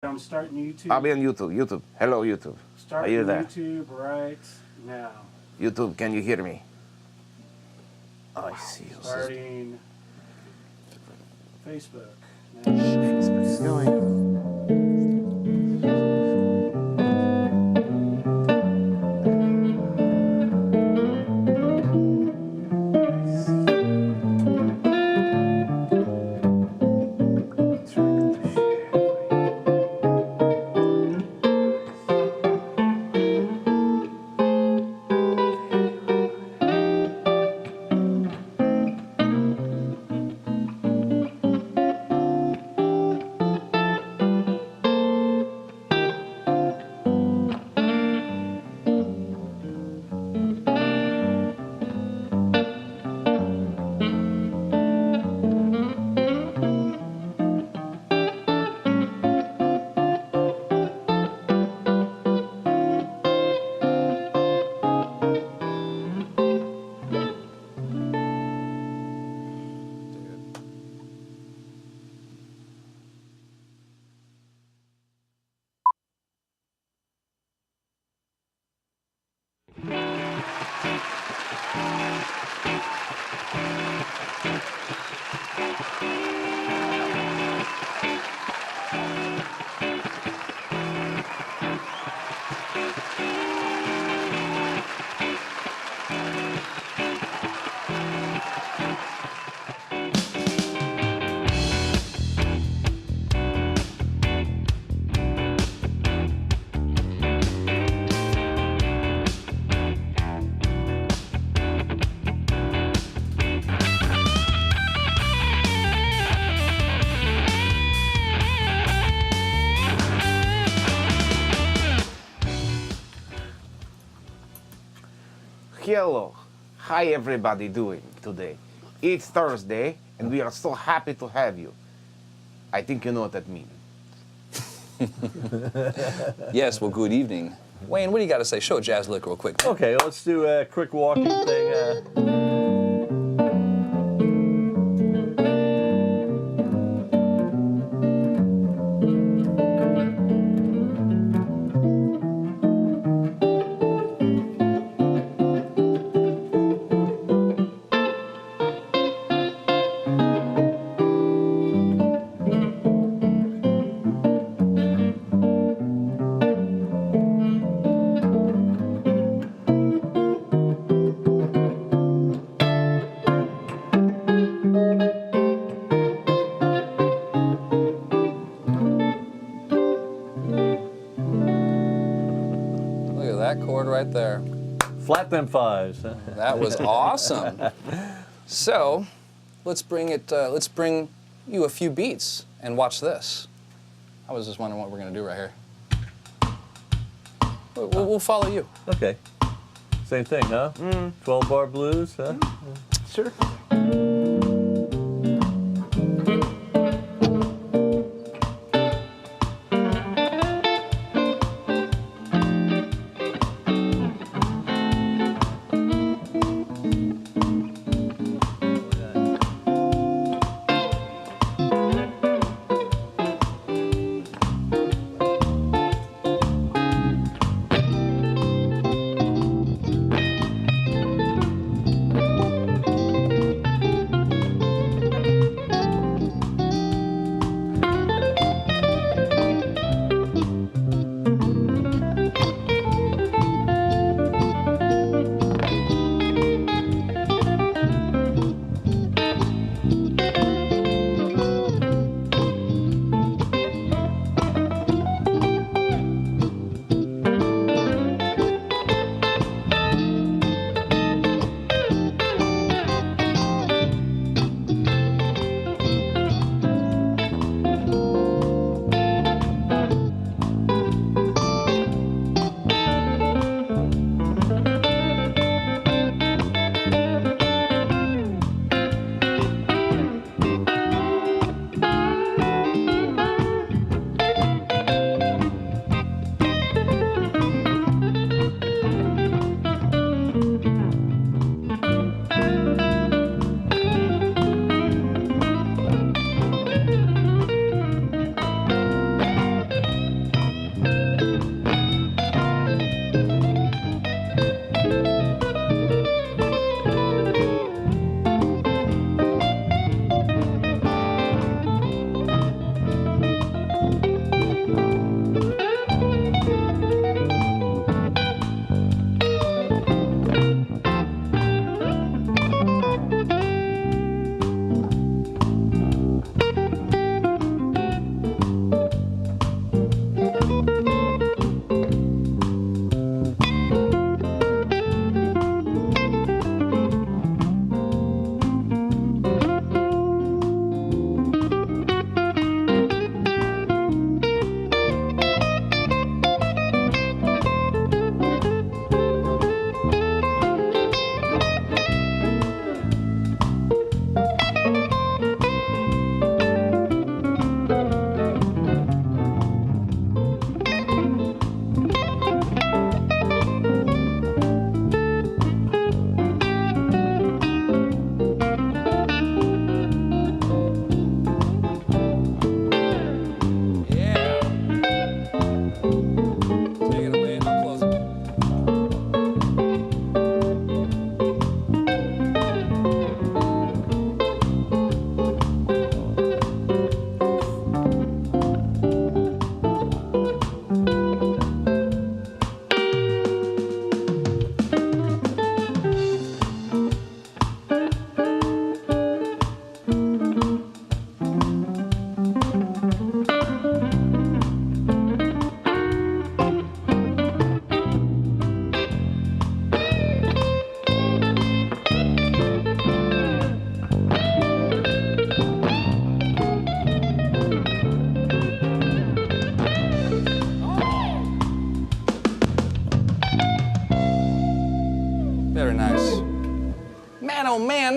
I'm starting YouTube. I'll be on YouTube. YouTube. Hello, YouTube. Starting Are you there? YouTube right now. YouTube, can you hear me? Oh, I see. Starting Facebook. Facebook's going. Hello, how everybody doing today? It's Thursday, and we are so happy to have you. I think you know what that means. Yes, well, good evening. Wayne, what do you got to say? Show a jazz lick real quick. Okay, let's do a quick walking thing. Right there. Flat them fives. That was awesome. So, let's bring you a few beats and watch this. I was just wondering what we're going to do right here. We'll follow you. Okay. Same thing, huh? 12-bar blues, huh? Sure.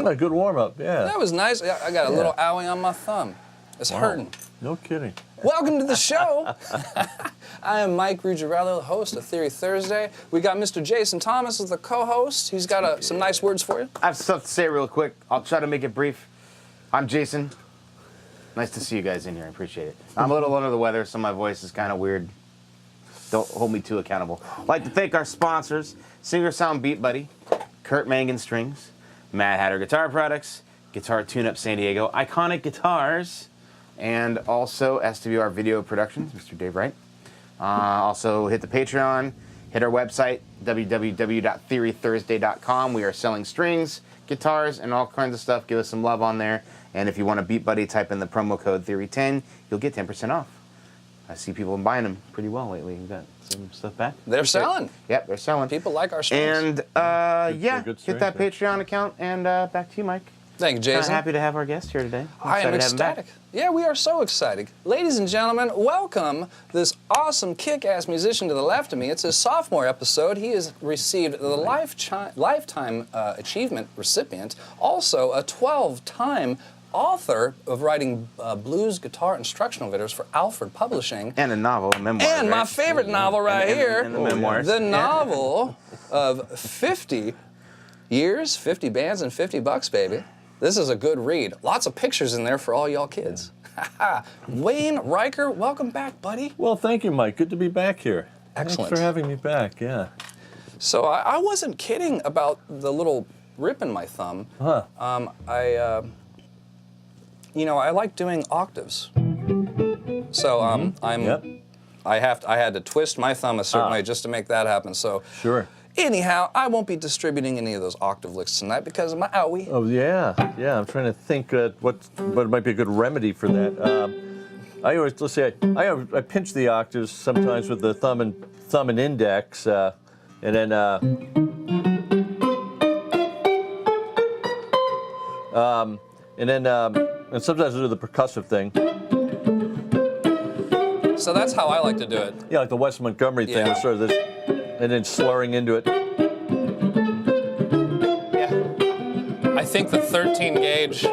warm-up? A good warm-up, yeah. That was nice. I got a little owie on my thumb. It's hurting. No kidding. Welcome to the show. I am MikeRuggirello, the host of Theory Thursday. We got Mr. Jason Thomas as the co-host. He's got some nice words for you. I have stuff to say real quick. I'll try to make it brief. I'm Jason. Nice to see you guys in here. I appreciate it. I'm a little under the weather, so my voice is kind of weird. Don't hold me too accountable. I'd like to thank our sponsors, Singer Sound Beat Buddy, Kurt Mangan Strings, Mad Hatter Guitar Products, Guitar Tune-Up San Diego, Iconic Guitars, and also SWR Video Productions, Mr. Dave Wright. Also hit the Patreon, hit our website, www.theorythursday.com. We are selling strings, guitars, and all kinds of stuff. Give us some love on there. And if you want a Beat Buddy, type in the promo code Theory10. You'll get 10% off. I see people buying them pretty well lately. You got some stuff back? They're selling. Yep, they're selling. People like our strings. And yeah, good hit that strings, Patreon account. And back to you, Mike. Thank you, Jason. Happy to have our guest here today. I am Excited to have him back. ecstatic. Yeah, we are so excited. Ladies and gentlemen, welcome this awesome kick-ass musician to the left of me. It's his sophomore episode. He has received the Lifetime Achievement recipient, also a 12-time author of writing blues guitar instructional videos for Alfred Publishing. And a novel, a memoir. And my right? favorite novel right here, And the memoirs. the novel of 50 years, 50 bands, and $50, baby. This is a good read. Lots of pictures in there for all y'all kids. Wayne Riker, welcome back, buddy. Well, thank you, Mike. Good to be back here. Excellent. Thanks for having me back, yeah. So I wasn't kidding about the little rip in my thumb. Huh. You know, I like doing octaves. So I had to twist my thumb a certain way just to make that happen. So Sure. anyhow, I won't be distributing any of those octave licks tonight because of my owie. Oh, yeah. I'm trying to think what might be a good remedy for that. I always, let's say, I pinch the octaves sometimes with the thumb and index, and then and sometimes I do the percussive thing. So that's how I like to do it. Yeah, like the Wes Montgomery thing, Yeah. sort of this, and then slurring into it. Yeah. I think the 13 gauge,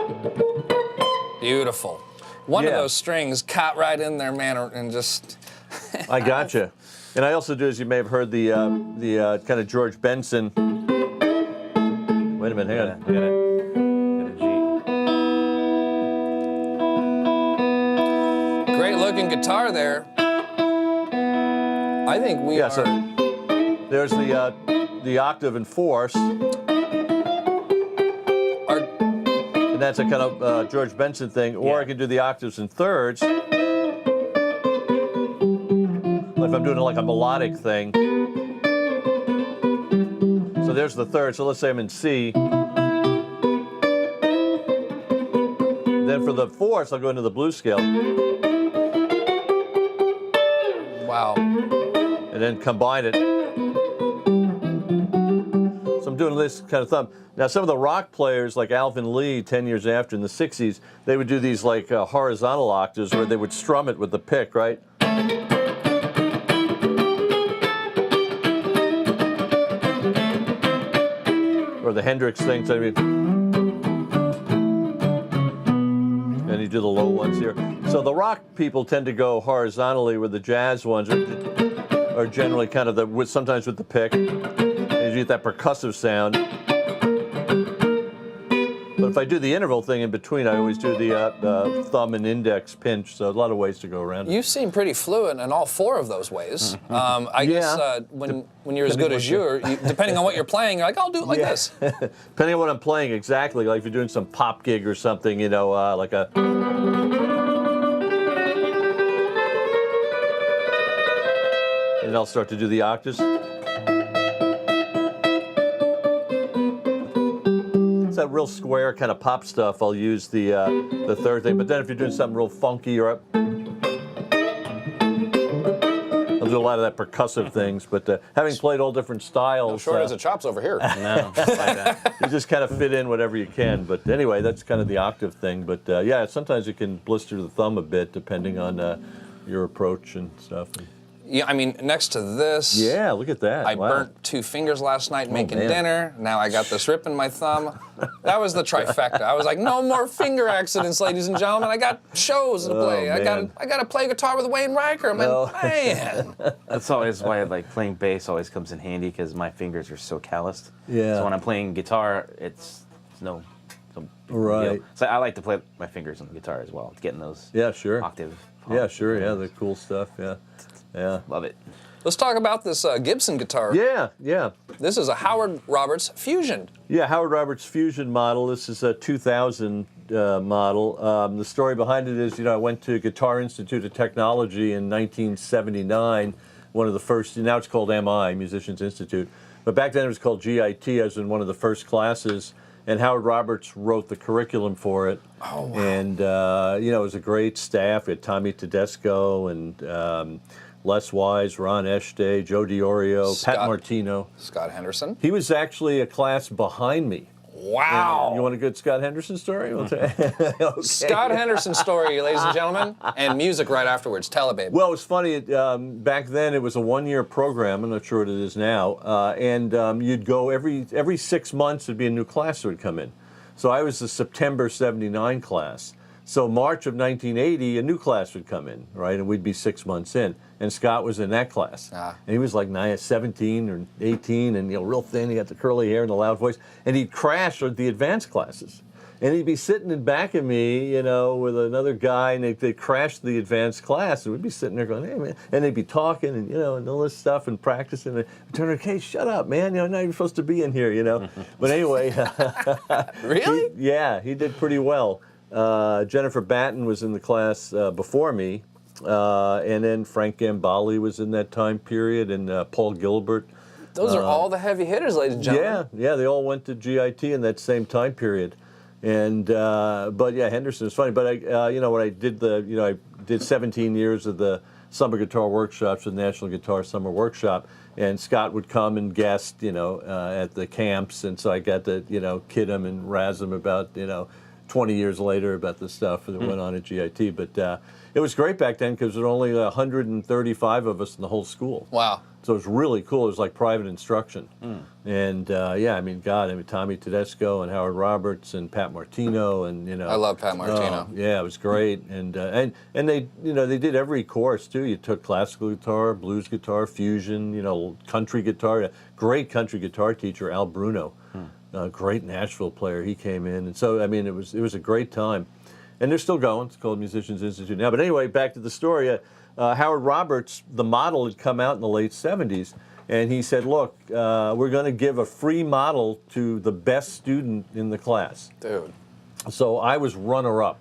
beautiful. One of Yeah. those strings caught right in there, man, and just. I gotcha. And I also do, as you may have heard, the kind of George Benson. Wait a minute, hang on. Got a G. Great looking guitar there. I think we are. So there's the octave and fourths, and that's a kind of George Benson thing. Or I can do the octaves and thirds, like if I'm doing like a melodic thing. So there's the third. So let's say I'm in C. Then for the fourths, I'll go into the blues scale. Wow. And then combine it. So I'm doing this kind of thumb. Now, some of the rock players, like Alvin Lee, 10 years after in the 60s, they would do these like horizontal octaves where they would strum it with the pick, right? Or the Hendrix thing. So and you do the low ones here. So the rock people tend to go horizontally, where the jazz ones are generally kind of sometimes with the pick. And you get that percussive sound. But if I do the interval thing in between, I always do the thumb and index pinch. So a lot of ways to go around it. You seem pretty fluent in all four of those ways. I guess when you're as good as you, depending on what you're playing, you're like, I'll do it like this. Depending on what I'm playing, exactly. Like if you're doing some pop gig or something, you know, like a. And I'll start to do the octaves. It's that real square kind of pop stuff. I'll use the third thing. But then if you're doing something real funky or up, I'll do a lot of that percussive things. But having played all different styles, Short as it chops over here. No, like that. you just kind of fit in whatever you can. But anyway, that's kind of the octave thing. But yeah, sometimes you can blister the thumb a bit depending on your approach and stuff. Yeah, I mean, next to this. Yeah, look at that. I Wow. burnt 2 fingers last night making man. dinner. Now I got this rip in my thumb. That was the trifecta. I was like, no more finger accidents, ladies and gentlemen. I got shows to play. I man. got to play guitar with Wayne Riker. Man. That's always why like playing bass always comes in handy because my fingers are so calloused. Yeah. So when I'm playing guitar, it's no big Right. deal. So I like to play my fingers on the guitar as well, getting those Yeah, sure. octave. Yeah, sure. Yeah, the cool stuff. Yeah. Yeah. Love it. Let's talk about this Gibson guitar. Yeah, yeah. This is a Howard Roberts Fusion. Yeah, Howard Roberts Fusion model. This is a 2000 model. The story behind it is, I went to Guitar Institute of Technology in 1979, one of the first, now it's called MI, Musicians Institute, but back then it was called GIT. I was in one of the first classes, and Howard Roberts wrote the curriculum for it. Oh, wow. And, it was a great staff. We had Tommy Tedesco and Les Wise, Ron Eshte, Joe DiOrio, Pat Martino. Scott Henderson. He was actually a class behind me. Wow. You want a good Scott Henderson story? Okay. Scott Henderson story, ladies and gentlemen, and music right afterwards. Tell it, babe. Well, it was funny. Back then, it was a one-year program. I'm not sure what it is now. And you'd go every 6 months. There'd be a new class that would come in. So I was the September '79 class. So March of 1980, a new class would come in, right? And we'd be 6 months in. And Scott was in that class. And he was like 17 or 18 and, real thin. He got the curly hair and the loud voice. And he'd crash at the advanced classes. And he'd be sitting in back of me, with another guy, and they'd crash the advanced class. And we'd be sitting there going, hey, man. And they'd be talking and, and all this stuff and practicing. And I'd turn around, hey, shut up, man. Now you're supposed to be in here, But anyway. Really? He did pretty well. Jennifer Batten was in the class before me. And then Frank Gambale was in that time period, and Paul Gilbert. Those are all the heavy hitters, ladies and gentlemen. Yeah, they all went to GIT in that same time period. And but yeah, Henderson is funny. But I, when I did I did 17 years of the summer guitar workshops, the National Guitar Summer Workshop, and Scott would come and guest, at the camps, and so I got to, kid him and razz him about, 20 years later about the stuff that went on at GIT. But it was great back then because there were only 135 of us in the whole school. Wow. So it was really cool. It was like private instruction. And Tommy Tedesco and Howard Roberts and Pat Martino and I love Pat Martino. Yeah, it was great. And they they did every course too. You took classical guitar, blues guitar, fusion, country guitar. A great country guitar teacher, Al Bruno, a great Nashville player. He came in, and so it was a great time. And they're still going. It's called Musicians Institute now. But anyway, back to the story. Howard Roberts, the model had come out in the late 70s, and he said, look, we're going to give a free model to the best student in the class. Dude. So I was runner-up,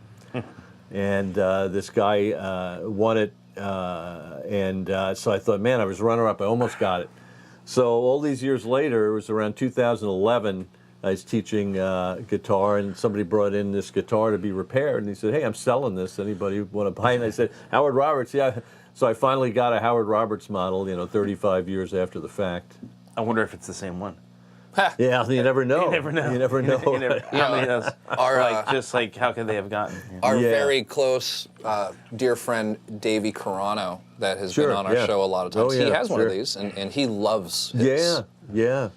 and this guy won it, so I thought, man, I was runner-up. I almost got it. So all these years later, it was around 2011, I was teaching guitar, and somebody brought in this guitar to be repaired, and he said, hey, I'm selling this. Anybody want to buy it? And I said, Howard Roberts, yeah. So I finally got a Howard Roberts model, 35 years after the fact. I wonder if it's the same one. Yeah, you never know. You never know. You never know. How many of those? Our, how could they have gotten here? Our very close dear friend Davey Carano that has been on our show a lot of times. He has one of these, and he loves his. Yeah.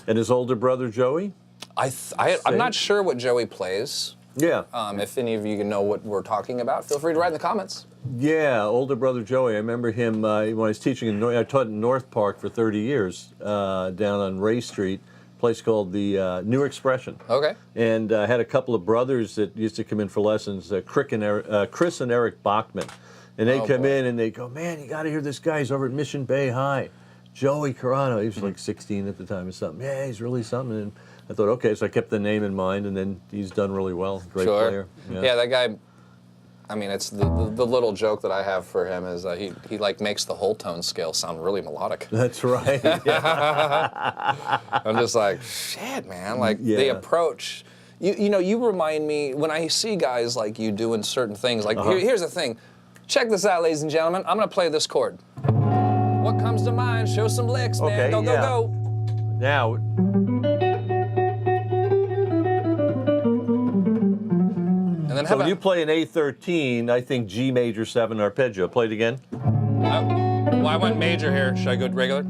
And his older brother, Joey? I'm not sure what Joey plays. Yeah. If any of you know what we're talking about, feel free to write in the comments. Yeah, older brother Joey. I remember him when I was teaching I taught in North Park for 30 years down on Ray Street, a place called the New Expression. Okay. And I had a couple of brothers that used to come in for lessons, Chris and Eric Bachman. And they'd come in and they'd go, man, you got to hear this guy. He's over at Mission Bay High. Joey Carano. He was like 16 at the time or something. Yeah, he's really something. And I thought, okay, so I kept the name in mind, and then he's done really well. Great player. Yeah, that guy. I mean, it's the little joke that I have for him is he like makes the whole tone scale sound really melodic. That's right. I'm just like, shit, man. Like the approach. You remind me when I see guys like you doing certain things. Like here's the thing. Check this out, ladies and gentlemen. I'm gonna play this chord. What comes to mind? Show some licks, man. Okay, Go. Now. And then So when you play an A13, I think G major 7 arpeggio. Play it again. Well, I went major here. Should I go regular?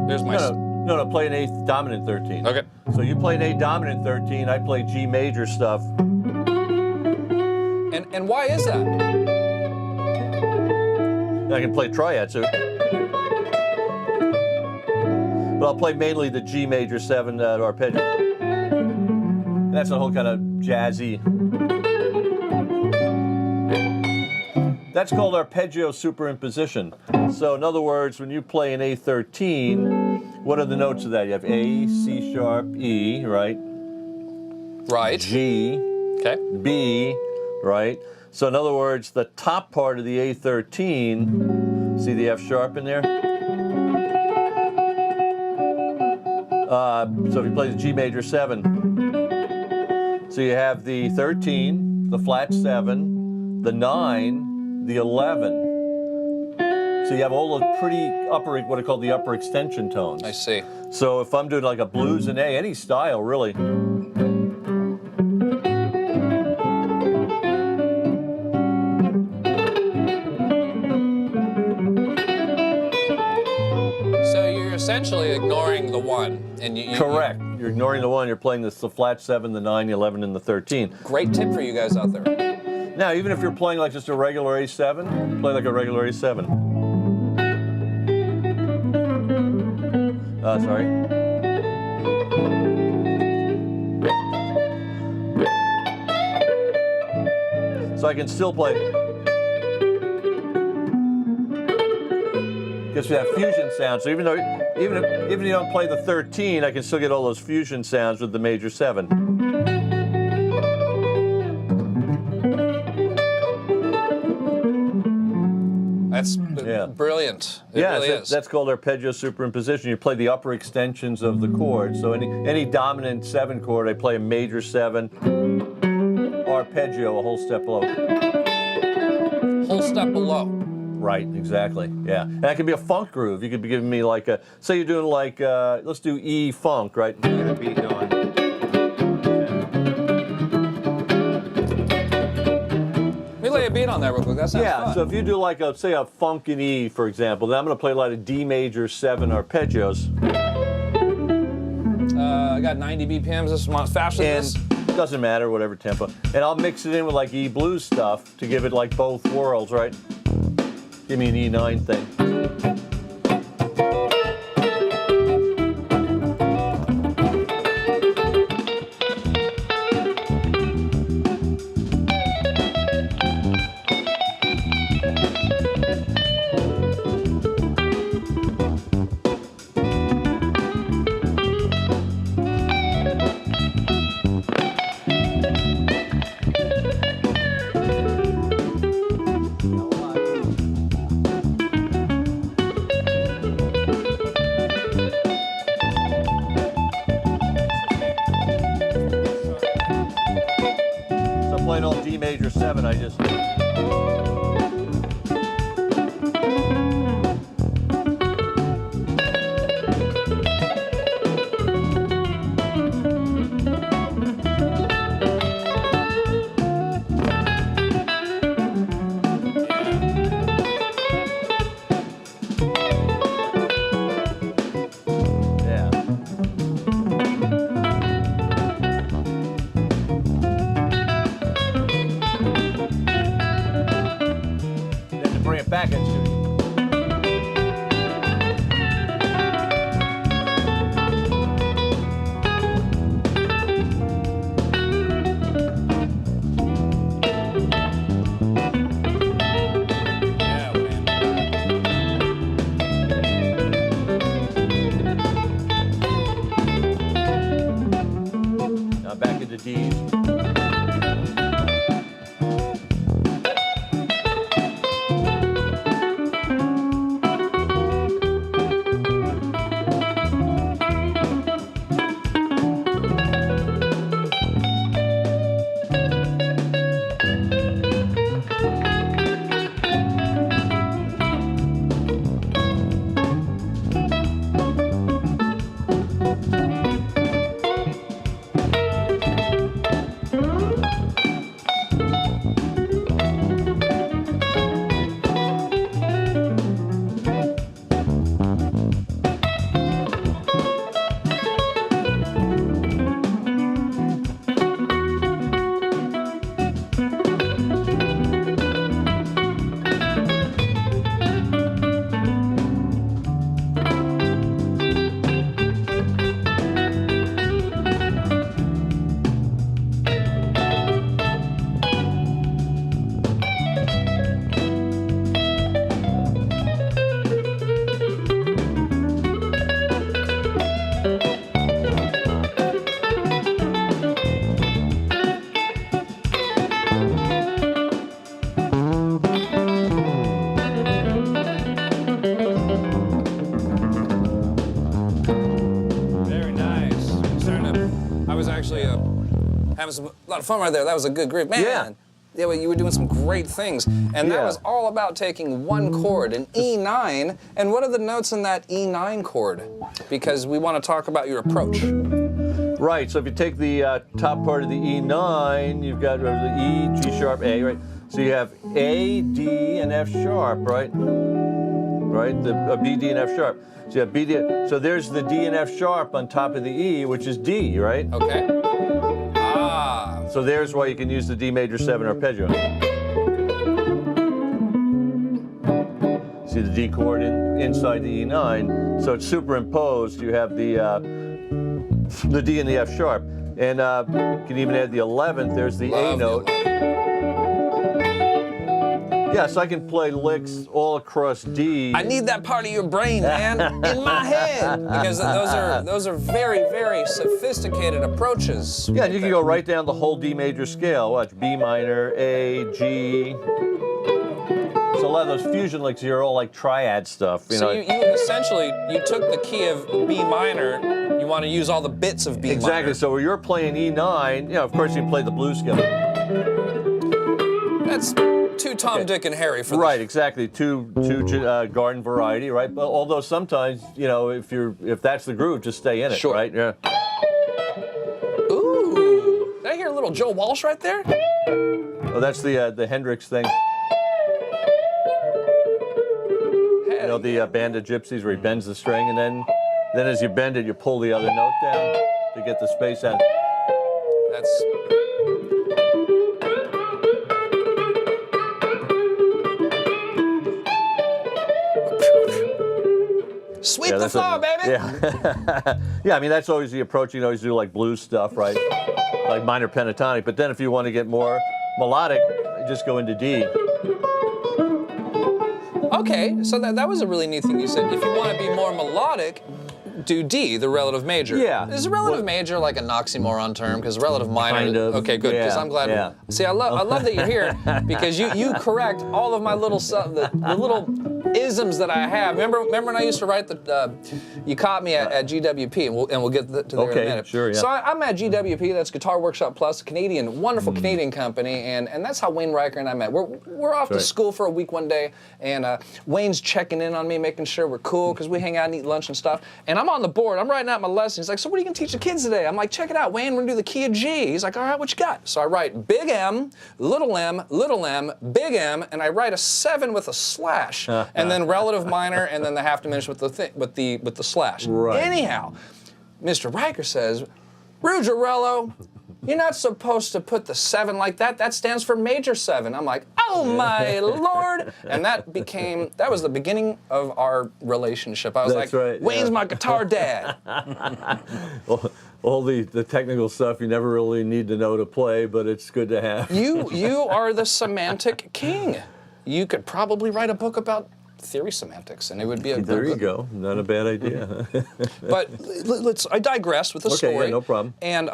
There's my. No, play an A dominant 13. Okay. So you play an A dominant 13, I play G major stuff. And why is that? I can play triad, so. But I'll play mainly the G major 7 arpeggio. And that's a whole kind of jazzy. That's called arpeggio superimposition. So in other words, when you play an A13, what are the notes of that? You have A, C sharp, E, right? Right. G, Okay. B, right? So in other words, the top part of the A13, see the F sharp in there? So if you play the G major 7, so you have the 13, the flat 7, the 9, the 11. So you have all those pretty upper, what are called the upper extension tones. I see. So if I'm doing like a blues in A, any style really. So you're essentially ignoring the 1, and you. Correct. You're ignoring the 1. You're playing the flat 7, the 9, the 11, and the 13. Great tip for you guys out there. Now, even if you're playing like just a regular A7, play like a regular A7. Sorry. So I can still play. Gives me that fusion sound. So even if you don't play the 13, I can still get all those fusion sounds with the major 7. That's brilliant. It really is. That's called arpeggio superimposition. You play the upper extensions of the chord. So any dominant 7 chord, I play a major 7, arpeggio a whole step below. Whole step below. Right, exactly. Yeah, and that could be a funk groove. You could be giving me like a, say you're doing like, let's do E funk, right? Get a beat going. Let me lay a beat on that real quick. That sounds fun. So if you do like a, say a funk in E, for example, then I'm going to play a lot of D major 7 arpeggios. I got 90 BPMs. This one's faster than this. Doesn't matter, whatever tempo. And I'll mix it in with like E blues stuff to give it like both worlds, right? Give me an E9 thing. Playing all D major 7, I just. having a lot of fun right there. That was a good group, man. Yeah. Yeah, well, you were doing some great things, and that Yeah. was all about taking one chord, an E9. And what are the notes in that E9 chord? Because we want to talk about your approach. Right, so if you take the top part of the E9, you've got the E, G sharp, A, right? So you have A, D, and F sharp, right? Right, the B, D, and F sharp. So you have B, D, so there's the D and F sharp on top of the E, which is D, right? Okay. Ah. So there's why you can use the D major 7 arpeggio. See the D chord inside the E9, so it's superimposed. You have the D and the F sharp, and you can even add the 11th. There's the A Love note. the 11th. Yeah, so I can play licks all across D. I need that part of your brain, man, in my head, because those are very, very sophisticated approaches. Yeah, and you can go right down the whole D major scale. Watch B minor, A, G. So a lot of those fusion licks here are all like triad stuff. You So know. you essentially took the key of B minor. You want to use all the bits of B minor. Exactly. So where you're playing E9, you know, of course you can play the blues scale. That's too Tom, Dick, and Harry for Right, exactly. Two garden variety, right? But although sometimes, you know, if that's the groove, just stay in it, Sure. right? Yeah. Ooh, did I hear a little Joe Walsh right there? Oh, that's the Hendrix thing. You know, the Band of Gypsies where he bends the string, and then as you bend it, you pull the other note down to get the space out. That's sweep the that's floor, baby. Yeah. Yeah, I mean, that's always the approach. You can always do like blues stuff, right? Like minor pentatonic. But then if you want to get more melodic, you just go into D. Okay, so that was a really neat thing you said. If you want to be more melodic, do D, the relative major. Yeah. Is relative major like an oxymoron term? Because relative minor. Kind of. Okay, good. Because Yeah, I'm glad. yeah. See, I love that you're here because you correct all of my little the little isms that I have. Remember when I used to write you caught me at GWP, and we'll get to there in a minute. Sure, yeah. So I'm at GWP. That's Guitar Workshop Plus, a wonderful Canadian company, and that's how Wayne Riker and I met. We're off to Right. school for a week one day, and Wayne's checking in on me, making sure we're cool because we hang out and eat lunch and stuff. And I'm on the board. I'm writing out my lesson. He's like, "So what are you gonna teach the kids today?" I'm like, "Check it out, Wayne. We're gonna do the key of G." He's like, "All right, what you got?" So I write big M, little m, big M, and I write a 7 with a slash, and then relative minor, and then the half diminished with the slash. Right. Anyhow, Mr. Riker says, "Ruggierello, you're not supposed to put the 7 like that. That stands for major 7. I'm like, "Oh my lord!" And that was the beginning of our relationship. I was That's like, right, "Wayne's yeah. my guitar dad." All the technical stuff you never really need to know to play, but it's good to have. You are the semantic king. You could probably write a book about theory semantics, and it would be a There you go. Not a bad idea. But I digress with the Okay, story. yeah, no problem. And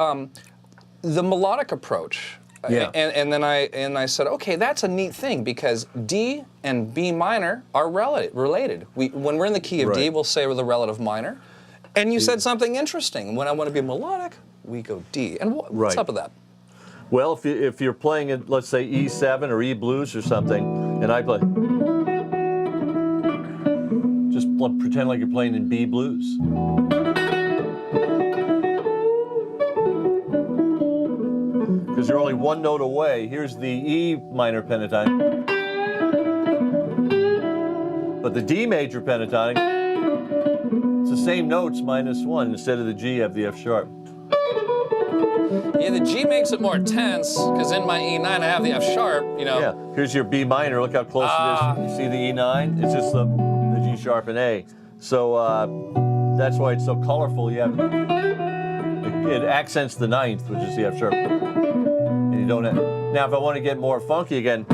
the melodic approach. Yeah. And then I said, okay, that's a neat thing because D and B minor are related. When we're in the key of D, Right. we'll say we're the relative minor. And you said something interesting. When I want to be melodic, we go D. And what's Right. up with that? Well, if you're playing it, let's say E7 or E blues or something, and I play, just pretend like you're playing in B blues. Because you're only one note away. Here's the E minor pentatonic. But the D major pentatonic, it's the same notes minus 1. Instead of the G, you have the F sharp. Yeah, the G makes it more tense because in my E9 I have the F sharp, you know. Yeah, here's your B minor. Look how close it is. You see the E9? It's just the G sharp and A. So that's why it's so colorful. You have it accents the 9th, which is the F sharp. And you don't have. Now, if I want to get more funky again,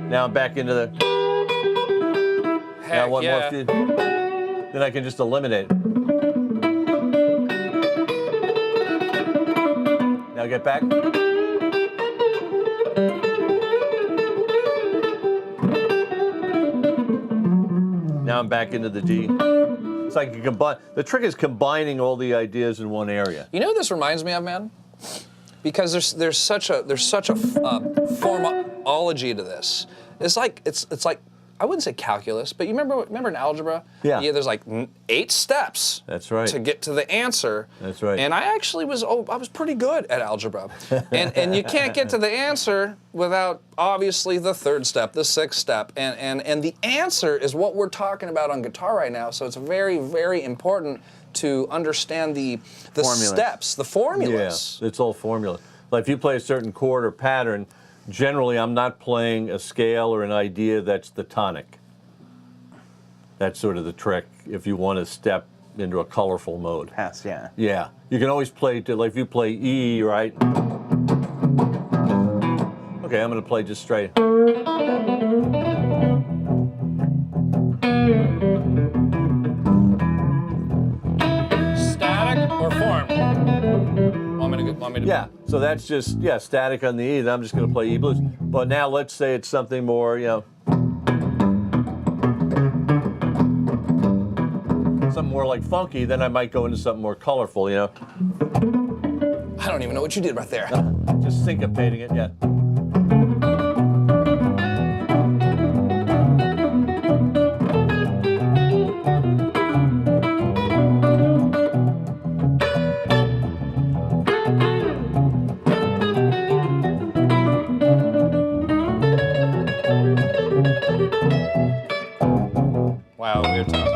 now I'm back into the. Heck, Now one yeah. more. Then I can just eliminate it. Now get back. Now I'm back into the D. It's like you combine. The trick is combining all the ideas in one area. You know what this reminds me of, man? Because there's such a formology to this. It's like I wouldn't say calculus, but you remember in algebra? Yeah. Yeah. There's like 8 steps. That's right. To get to the answer. That's right. And I actually was pretty good at algebra, and you can't get to the answer without obviously the 3rd step, the 6th step, and the answer is what we're talking about on guitar right now. So it's very, very important to understand the steps, the formulas. Yeah, it's all formula. Like if you play a certain chord or pattern, generally I'm not playing a scale or an idea that's the tonic. That's sort of the trick if you want to step into a colorful mode. Pass, yeah. Yeah, you can always play, like if you play E, right? Okay, I'm going to play just straight. Static or form? Want me to? Yeah, so that's just, static on the E, then I'm just going to play E blues. But now let's say it's something more, something more like funky, then I might go into something more colorful, I don't even know what you did right there. Just syncopating it, yeah. Wow, weird time.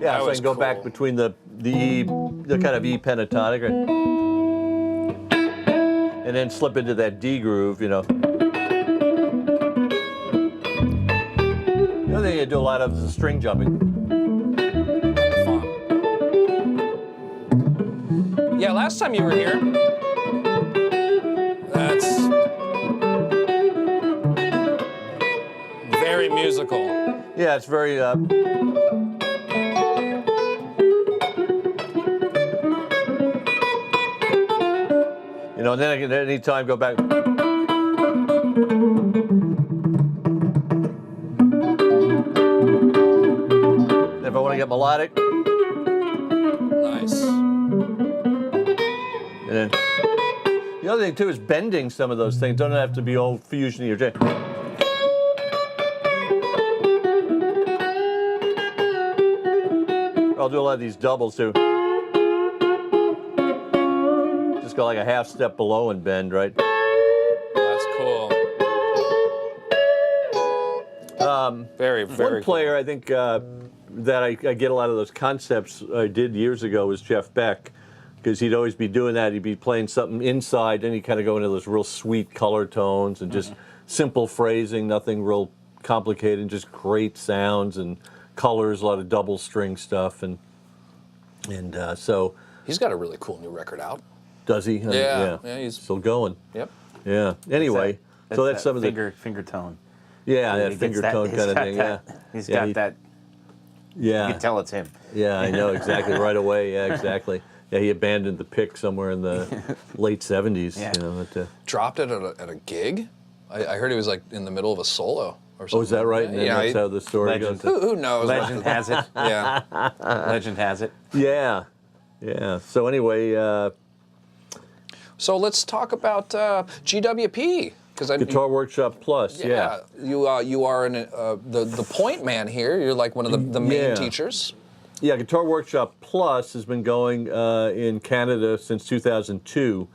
Yeah, so I was can go back cool. between the E, the kind of E pentatonic, right? And then slip into that D groove, The other thing you do a lot of is the string jumping. Fun. Yeah, last time you were here, that's very musical. Yeah, it's very. And then I can at any time go back. If I want to get melodic. Nice. And then the other thing too is bending some of those things. Don't have to be all fusion of your jazz. I'll do a lot of these doubles too. Just go like a half step below and bend, right? That's cool. Very, very One player I think that I get a lot of those concepts I did years ago was Jeff Beck, because he'd always be doing that. He'd be playing something inside, then he'd kind of go into those real sweet color tones and just simple phrasing, nothing real complicated, just great sounds and colors, a lot of double string stuff, and so. He's got a really cool new record out. Does he? Yeah, he's still going. Yep. Yeah. Anyway, so that's some of the finger tone. yeah, that He finger gets tone he's kind of got thing. that- Yeah. He's Yeah, got that. Yeah. You can tell it's him. Yeah, I know exactly right away. Yeah, exactly. Yeah, he abandoned the pick somewhere in the late '70s. Yeah. Dropped it at a gig. I heard he was like in the middle of a solo or something. Oh, is that right? And then Yeah. that's how the story Legend. goes. Who knows? Legend has it. Yeah. Legend has it. Yeah. Yeah. So anyway, So let's talk about GWP. Guitar Workshop Plus. Yeah. You are the point man here. You're like one of the main Yeah. teachers. Yeah, Guitar Workshop Plus has been going in Canada since 2002,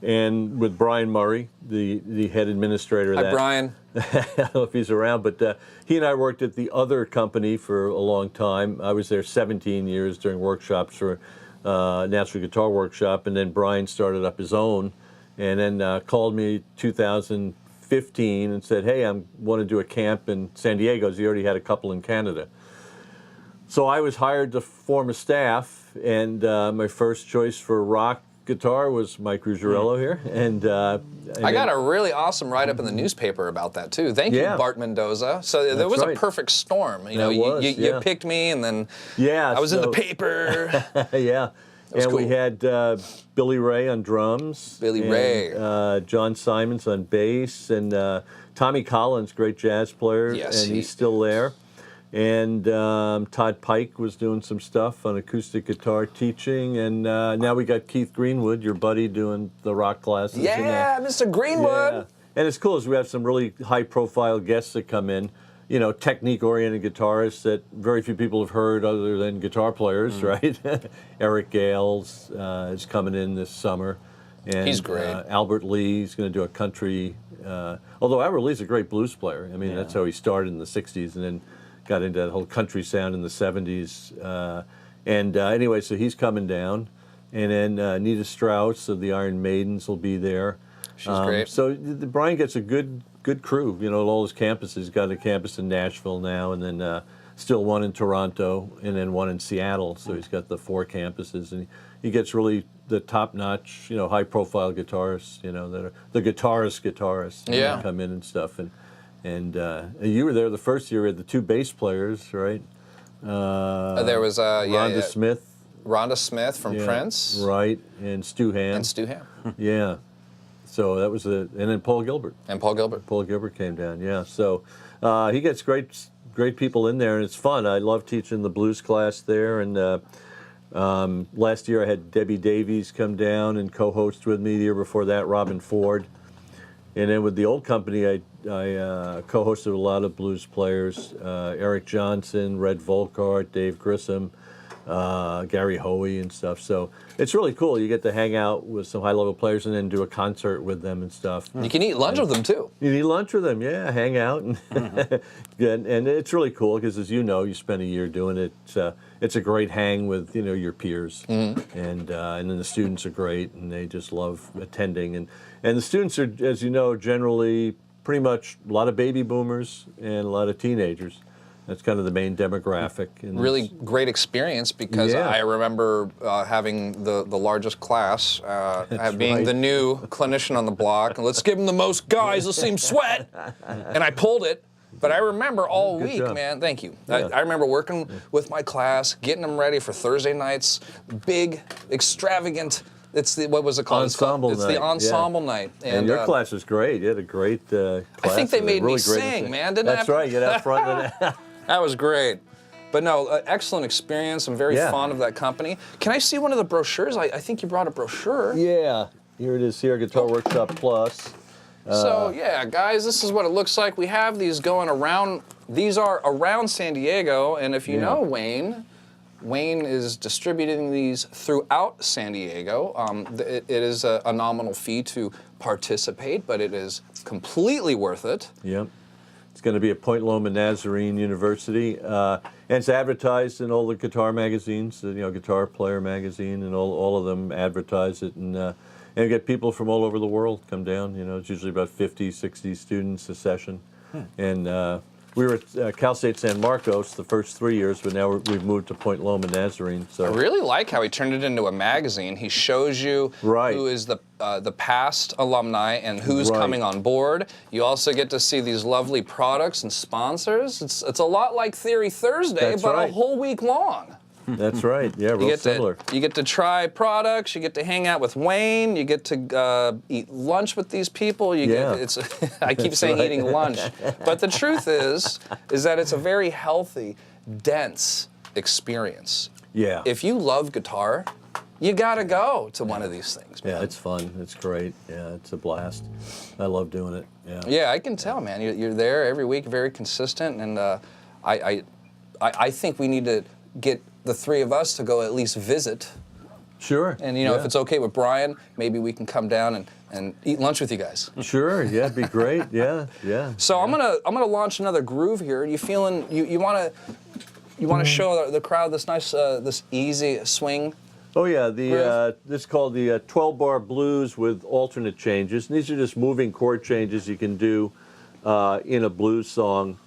and with Brian Murray, the head administrator of Hi, that. Brian. I don't know if he's around, but he and I worked at the other company for a long time. I was there 17 years during workshops for Natural Guitar Workshop, and then Brian started up his own, and then called me 2015 and said, hey, I want to do a camp in San Diego. He already had a couple in Canada. So I was hired to form a staff, and my first choice for rock guitar was MikeRuggirello here, and I got a really awesome write-up in the newspaper about that too. Thank you, Bart Mendoza. So there was a perfect storm. You know, you picked me, and then I was in the paper. Yeah, and cool. we had Billy Ray on drums. Ray. John Simons on bass, and Tommy Collins, great jazz player, Yes, and he's still there. And Todd Pike was doing some stuff on acoustic guitar teaching, and now we got Keith Greenwood, your buddy, doing the rock classes. Yeah, Mr. Greenwood. Yeah. And it's cool as we have some really high-profile guests that come in, you know, technique-oriented guitarists that very few people have heard other than guitar players, right? Eric Gales is coming in this summer. And, he's great. Albert Lee is going to do a country, although Albert Lee's a great blues player. I mean, that's how he started in the 60s, and then got into that whole country sound in the 70s. Anyway, so he's coming down. And then Nita Strauss of the Iron Maidens will be there. She's great. So Brian gets a good crew, you know, at all his campuses. He's got a campus in Nashville now, and then still one in Toronto, and then one in Seattle. So he's got the 4 campuses, and he gets really the top-notch, you know, high-profile guitarists, you know, that are the guitarists Yeah. come in and stuff. And you were there the first year. We had the 2 bass players, right? There was Rhonda Smith. Rhonda Smith from Prince. Right, and Stu Ham. And Stu Ham. Yeah. So that was and then Paul Gilbert. And Paul Gilbert. Paul Gilbert came down, yeah. So he gets great people in there, and it's fun. I love teaching the blues class there. And last year I had Debbie Davies come down and co-host with me. The year before that, Robin Ford. And then with the old company, I co-hosted a lot of blues players, Eric Johnson, Red Volkart, Dave Grissom, Gary Hoey and stuff. So it's really cool. You get to hang out with some high-level players and then do a concert with them and stuff. You can eat lunch with them too. You eat lunch with them, yeah, hang out. And, and it's really cool because, as you know, you spend a year doing it. It's a great hang with, you know, your peers. And then the students are great, and they just love attending. And the students are, as you know, generally pretty much a lot of baby boomers and a lot of teenagers. That's kind of the main demographic. And really great experience because I remember having the largest class, being the new clinician on the block. Let's give them the most guys, let's see them sweat. And I pulled it. But I remember all week, job. man, thank you. Yeah. I remember working with my class, getting them ready for Thursday nights, big, extravagant, what was it called? Ensemble it's night. the ensemble night. And your class was great. You had a great class. I think they made really me sing, man, didn't That's right, get out front of that. That was great. But no, excellent experience. I'm very fond of that company. Can I see one of the brochures? I think you brought a brochure. Yeah, here it is here, Guitar Workshop Plus. So yeah, guys, this is what it looks like. We have these going around. These are around San Diego, and if you know Wayne is distributing these throughout San Diego. It is a nominal fee to participate, but it is completely worth it. Yep. It's going to be at Point Loma Nazarene University, and it's advertised in all the guitar magazines, you know, Guitar Player magazine, and all of them advertise it, and you get people from all over the world come down. You know, it's usually about 50, 60 students a session, and we were at Cal State San Marcos the first 3 years, but now we've moved to Point Loma Nazarene. So I really like how he turned it into a magazine. He shows you who is the past alumni and who's coming on board. You also get to see these lovely products and sponsors. It's a lot like Theory Thursday, but a whole week long. That's right. Yeah, real similar. You get to try products. You get to hang out with Wayne. You get to eat lunch with these people. You get, I keep saying eating lunch, but the truth is that it's a very healthy, dense experience. Yeah. If you love guitar, you gotta go to one of these things, man. Yeah, it's fun. It's great. Yeah, it's a blast. I love doing it. Yeah. Yeah, I can tell, man. You're there every week, very consistent, and I think we need to get the 3 of us to go at least visit. Sure. And you know, if it's okay with Brian, maybe we can come down and eat lunch with you guys. Sure. Yeah, it'd be great. Yeah. Yeah. So I'm gonna launch another groove here. You feeling you wanna show the crowd this nice this easy swing Oh yeah, Groove? this is called the 12-bar blues with alternate changes. And these are just moving chord changes you can do in a blues song.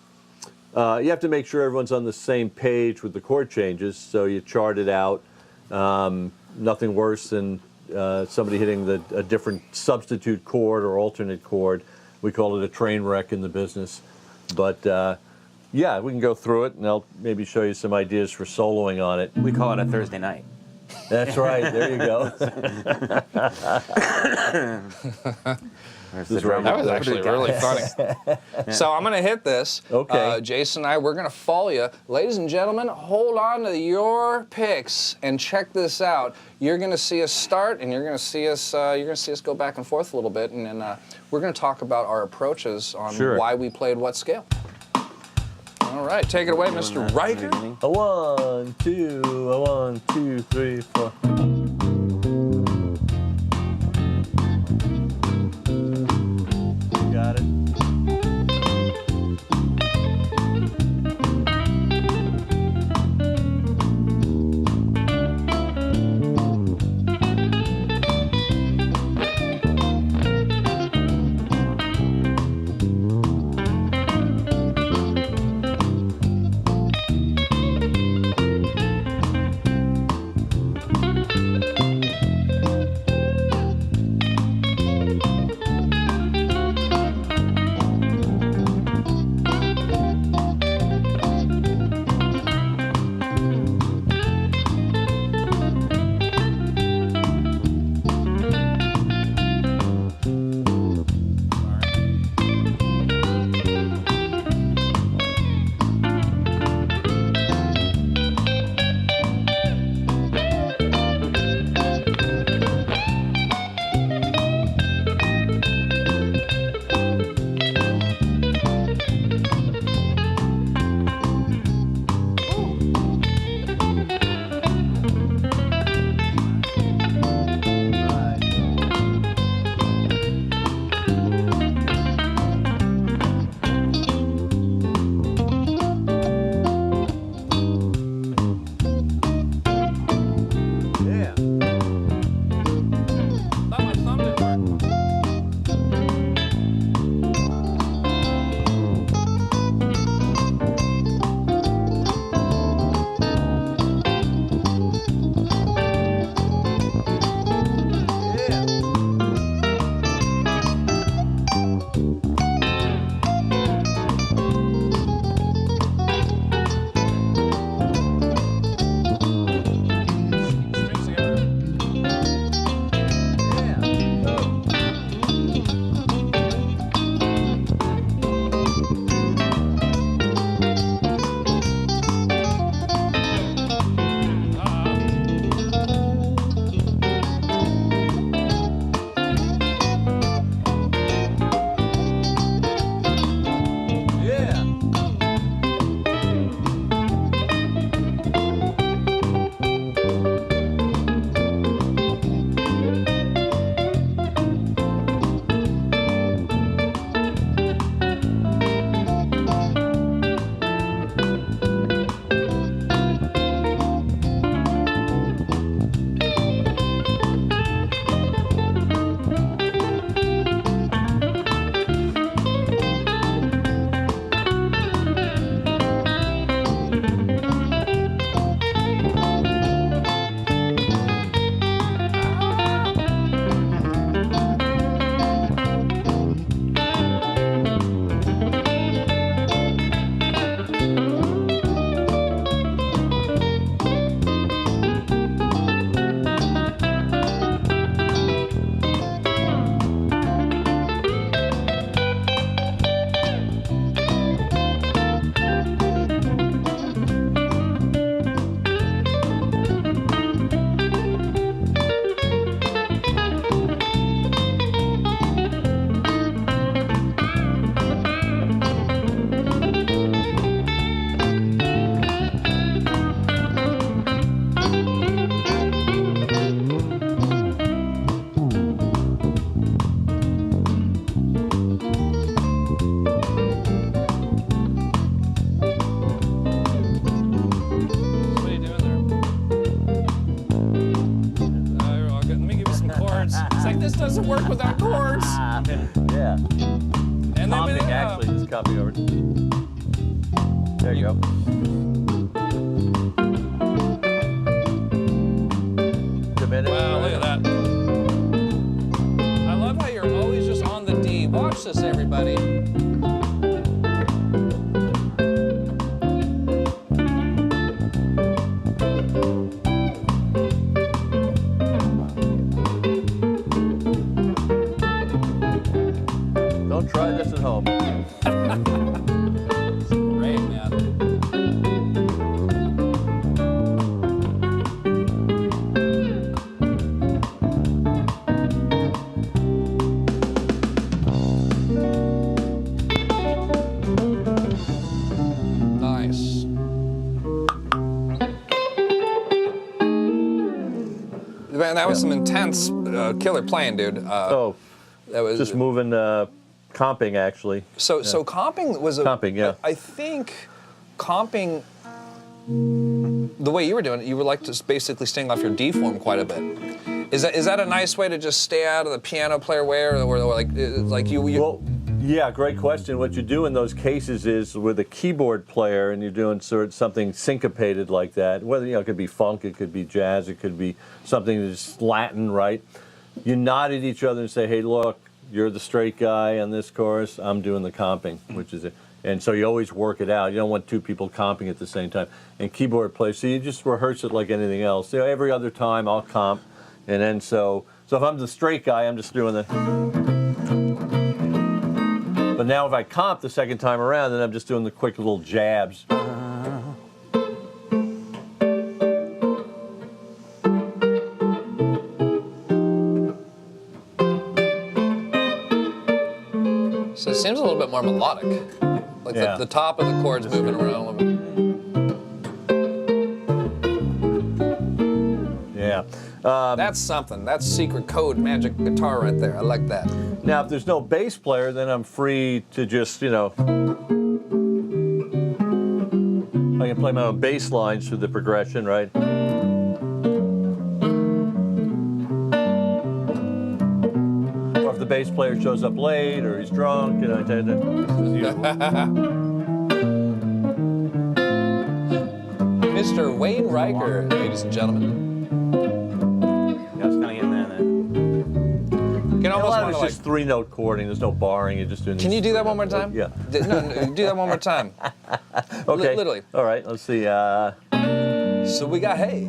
You have to make sure everyone's on the same page with the chord changes, so you chart it out. Nothing worse than somebody hitting a different substitute chord or alternate chord. We call it a train wreck in the business. But yeah, we can go through it, and I'll maybe show you some ideas for soloing on it. We call it a Thursday night. That's right. There you go. Where's This the drummer? That was actually really funny. So I'm going to hit this. Okay. Jason and I, we're going to follow you. Ladies and gentlemen, hold on to your picks and check this out. You're going to see us start, and you're going to see us go back and forth a little bit, and then we're going to talk about our approaches on why we played what scale. All right, take it away, Mr. Riker. A 1, 2, a 1, 2, 3, 4. Got it. just doesn't work without chords. Yeah. And then Comping, actually, just copy over. There you go. Diminished. Wow, look at that. I love how you're always just on the D. Watch this, everybody. Don't try this at home. It's great, man. Nice. Man, that was some intense killer playing, dude. Oh, That was just moving, comping, actually. So comping was a Comping, yeah. I think comping the way you were doing it, you were like just basically staying off your D form quite a bit. Is that a nice way to just stay out of the piano player way, or like you? Well, yeah, great question. What you do in those cases is with a keyboard player, and you're doing sort of something syncopated like that. Whether it could be funk, it could be jazz, it could be something that's Latin, right? You nod at each other and say, "Hey, look, you're the straight guy on this chorus. I'm doing the comping," which is it. And so you always work it out. You don't want two people comping at the same time. And keyboard players, so you just rehearse it like anything else. Every other time I'll comp, and then so if I'm the straight guy, I'm just doing the. But now if I comp the second time around, then I'm just doing the quick little jabs. So it seems a little bit more melodic, like Yeah. the top of the chords moving around a little bit. Yeah. That's something. That's secret code magic guitar right there. I like that. Now, if there's no bass player, then I'm free to just, I can play my own bass lines through the progression, right? Or if the bass player shows up late or he's drunk, I tend to. Mr. Wayne Riker, ladies and gentlemen. I was kind of getting there. You can A almost lot of want it's to just three-note chording. There's no barring. You're just doing. Can you do that one more time? Yeah. No, do that one more time. Okay. Literally. All right. Let's see. So we got, hey,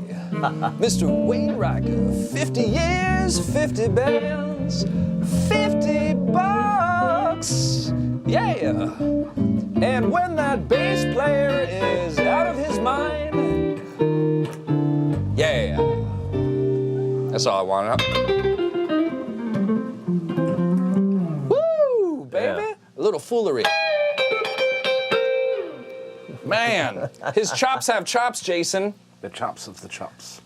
Mr. Wayne Riker, 50 years, 50 bands, 50 bucks, yeah. And when that bass player is out of his mind, yeah. That's all I wanted. Woo, baby. Yeah. A little foolery. Man, his chops have chops, Jason. The chops of the chops.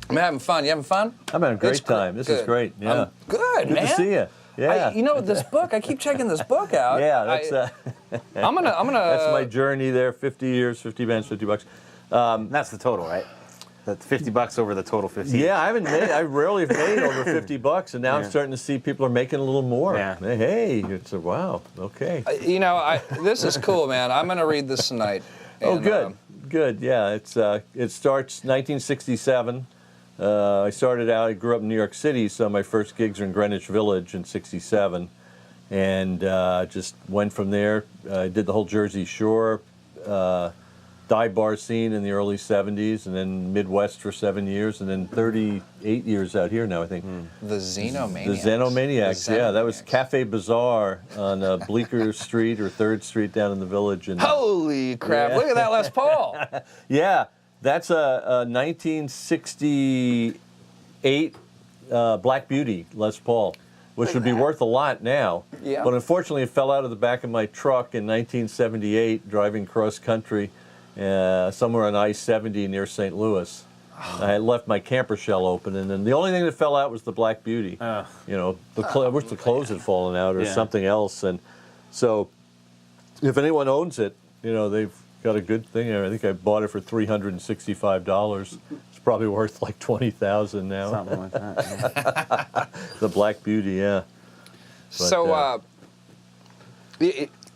I'm having fun. You having fun? I'm having a great It's time. This is good. great. Yeah. Good, Good man. to see you. Yeah. You know this book. I keep checking this book out. Yeah, that's I'm gonna. that's my journey there. 50 years, 50 bands, 50 bucks. That's the total, right? That's $50 over the total 50. Yeah, I rarely have made over 50 bucks, and now I'm starting to see people are making a little more. Yeah. Hey, it's a wow. Okay. This is cool, man. I'm gonna read this tonight. Oh, And, good. Good. Yeah. It starts 1967. I started out. I grew up in New York City, so my first gigs are in Greenwich Village in '67, and just went from there. I did the whole Jersey Shore dive bar scene in the early '70s, and then Midwest for 7 years, and then 38 years out here now, I think. The Xenomaniacs. The Xenomaniacs, yeah. That was Cafe Bazaar on Bleecker Street or 3rd Street down in the Village. And Holy crap! Yeah. Look at that Les Paul. yeah, that's a 1968 Black Beauty Les Paul, which would be worth a lot now. Yeah. But unfortunately, it fell out of the back of my truck in 1978 driving cross country somewhere on I-70 near St. Louis. I had left my camper shell open, and then the only thing that fell out was the Black Beauty. I wish the clothes had fallen out or something else. And so, if anyone owns it, they've got a good thing there. I think I bought it for $365. It's probably worth like $20,000 now. Something like that. Yeah. The Black Beauty, yeah. But, So,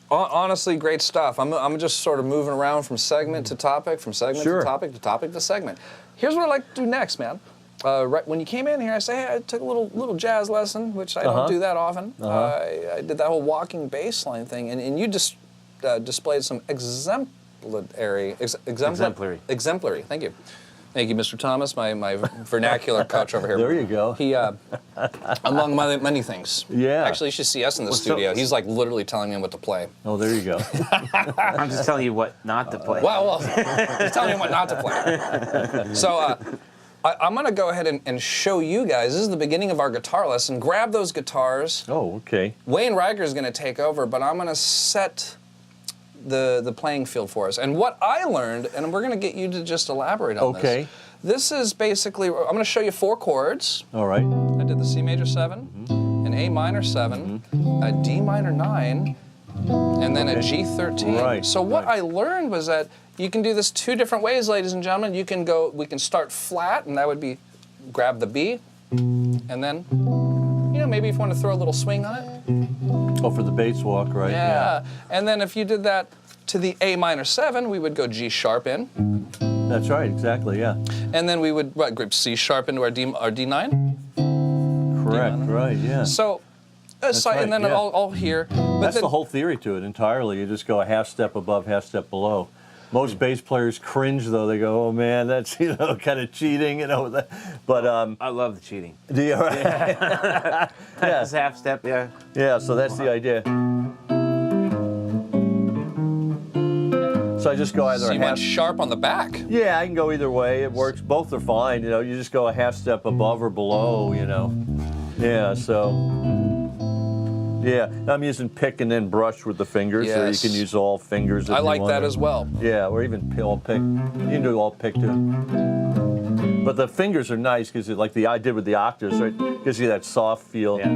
honestly, great stuff. I'm just sort of moving around from segment to topic, from segment Sure. to topic to topic to segment. Here's what I'd like to do next, man. Right when you came in here, I say, hey, I took a little jazz lesson, which I don't do that often. I did that whole walking bass line thing, and you just displayed some exemplary. Thank you. Thank you, Mr. Thomas, my vernacular coach over here. There you go. He, among many things. Yeah. Actually, you should see us in the studio. He's like literally telling me what to play. Oh, there you go. I'm just telling you what not to play. Well, he's telling me what not to play. So I'm going to go ahead and show you guys. This is the beginning of our guitar lesson. Grab those guitars. Oh, okay. Wayne Riker is going to take over, but I'm going to set the playing field for us. And what I learned, and we're going to get you to just elaborate on Okay. this. This is basically, I'm going to show you 4 chords. All right. I did the C major 7, an A minor 7, a D minor 9, and then a G13. Right, So what right. I learned was that you can do this 2 different ways, ladies and gentlemen. We can start flat, and that would be grab the B, and then, maybe if you want to throw a little swing on it. Oh, for the bass walk, right? Yeah. And then if you did that to the A minor 7, we would go G sharp in, That's right, exactly, yeah. and then we would grip C sharp into our D9. Correct, right, yeah. So, right, and then yeah. all here. But That's then, the whole theory to it entirely. You just go a half step above, half step below. Most bass players cringe, though. They go, "Oh man, that's kind of cheating," But I love the cheating. do you? Right? This half step, yeah. Yeah. So that's the idea. So I just go either So a you half. went sharp on the back. Yeah, I can go either way. It works. Both are fine. You just go a half step above or below. Yeah. So. Yeah, I'm using pick and then brush with the fingers, or you Yes. can use all fingers. If I you like want that to. as well. Yeah, or even all pick. You can do all pick too. But the fingers are nice because, like I did with the octaves, right? Gives you that soft feel. Yeah.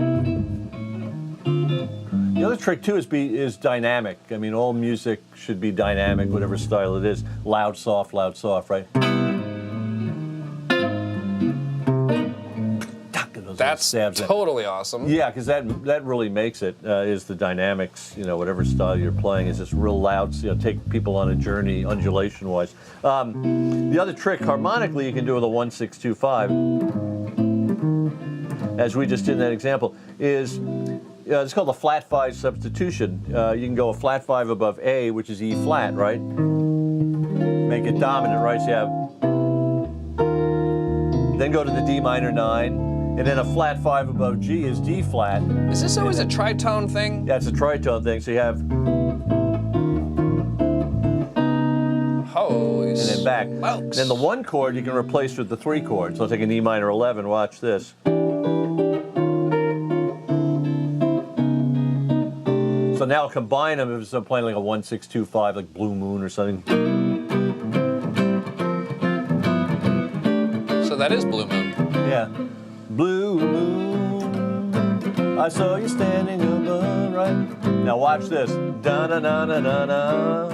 The other trick too is dynamic. I mean, all music should be dynamic, whatever style it is. Loud, soft, right? Those That's stabs in. totally awesome. Yeah, because that really makes it, is the dynamics, whatever style you're playing is just real loud, take people on a journey, undulation-wise. The other trick, harmonically, you can do with a 1-6-2-5, as we just did in that example, is it's called the flat 5 substitution. You can go a flat 5 above A, which is E flat, right? Make it dominant, right? So you have, then go to the D minor 9. And then a flat 5 above G is D flat. Is this always a tritone thing? Yeah, it's a tritone thing. So you have, Holy and then back. smokes. Then the 1 chord you can replace with the 3 chords. So I'll take an E minor 11. Watch this. So now I'll combine them if I'm playing like a 1-6-2-5, like Blue Moon or something. So that is Blue Moon. Yeah. Blue moon, I saw you standing above, right? Now watch this. Da na na na na na.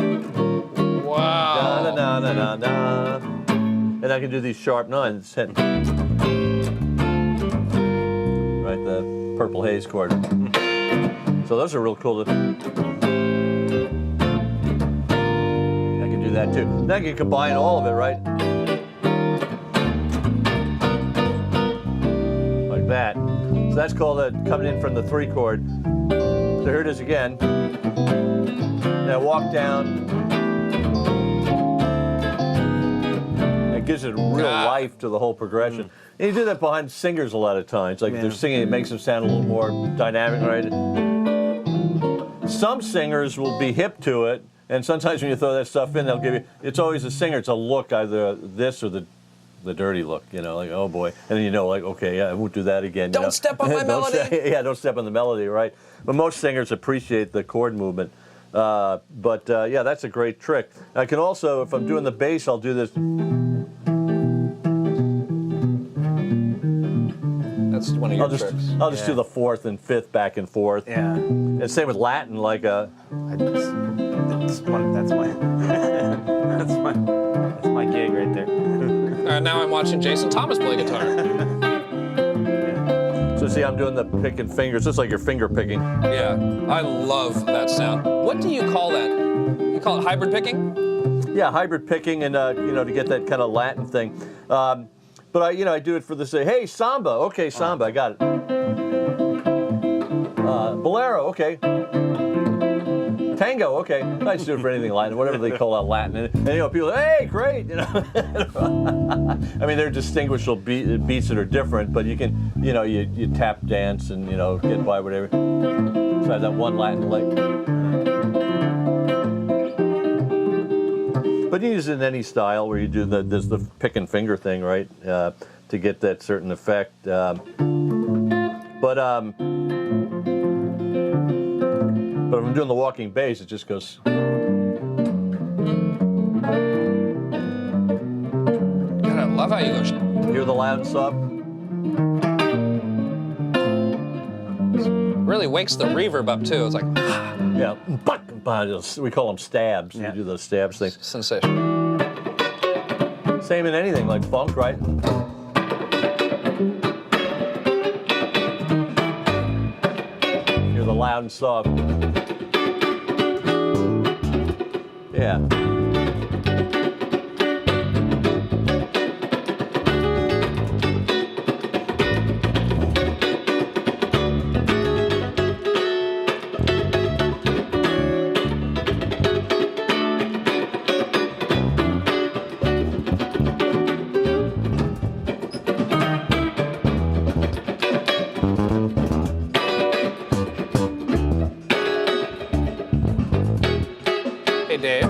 Wow. Da na na na na na. And I can do these sharp 9s. Right, the Purple Haze chord. So those are real cool. I can do that too. Now I can combine all of it, right? That. So that's called coming in from the 3 chord. So here it is again. Now walk down. It gives it real life to the whole progression. And you do that behind singers a lot of times. Like if they're singing, it makes them sound a little more dynamic, right? Some singers will be hip to it, and sometimes when you throw that stuff in, they'll give you, it's always a singer, it's a look, either this or the dirty look, like, oh boy. And then like, okay, yeah, I won't do that again. Don't step on my melody. Don't step on the melody, right? But most singers appreciate the chord movement. Yeah, that's a great trick. I can also, if I'm doing the bass, I'll do this. That's one of your tricks. I'll just do the 4th and 5th back and forth. Yeah. And same with Latin, like a. That's one. That's my gig right there. Now I'm watching Jason Thomas play guitar. So see, I'm doing the picking fingers, just like you're finger picking. Yeah, I love that sound. What do you call that? You call it hybrid picking? Yeah, hybrid picking, and you know, to get that kind of Latin thing. But I do it for the say, hey, samba. Okay, samba, I got it. Bolero. Okay. Tango, okay. I just do it for anything Latin, whatever they call out Latin. And people, hey, great, I mean, they're distinguishable beats that are different, but you can, you tap dance and, get by whatever. So I have that one Latin lick. But you use it in any style where you do there's the pick and finger thing, right? To get that certain effect. But if I'm doing the walking bass, it just goes. God, I love how you go. Hear the loud and soft? Really wakes the reverb up too. It's like Yeah, we call them stabs. Yeah. You do those stabs things. sensation. Same in anything like funk, right? Hear the loud and soft. Yeah. Hey, Dave.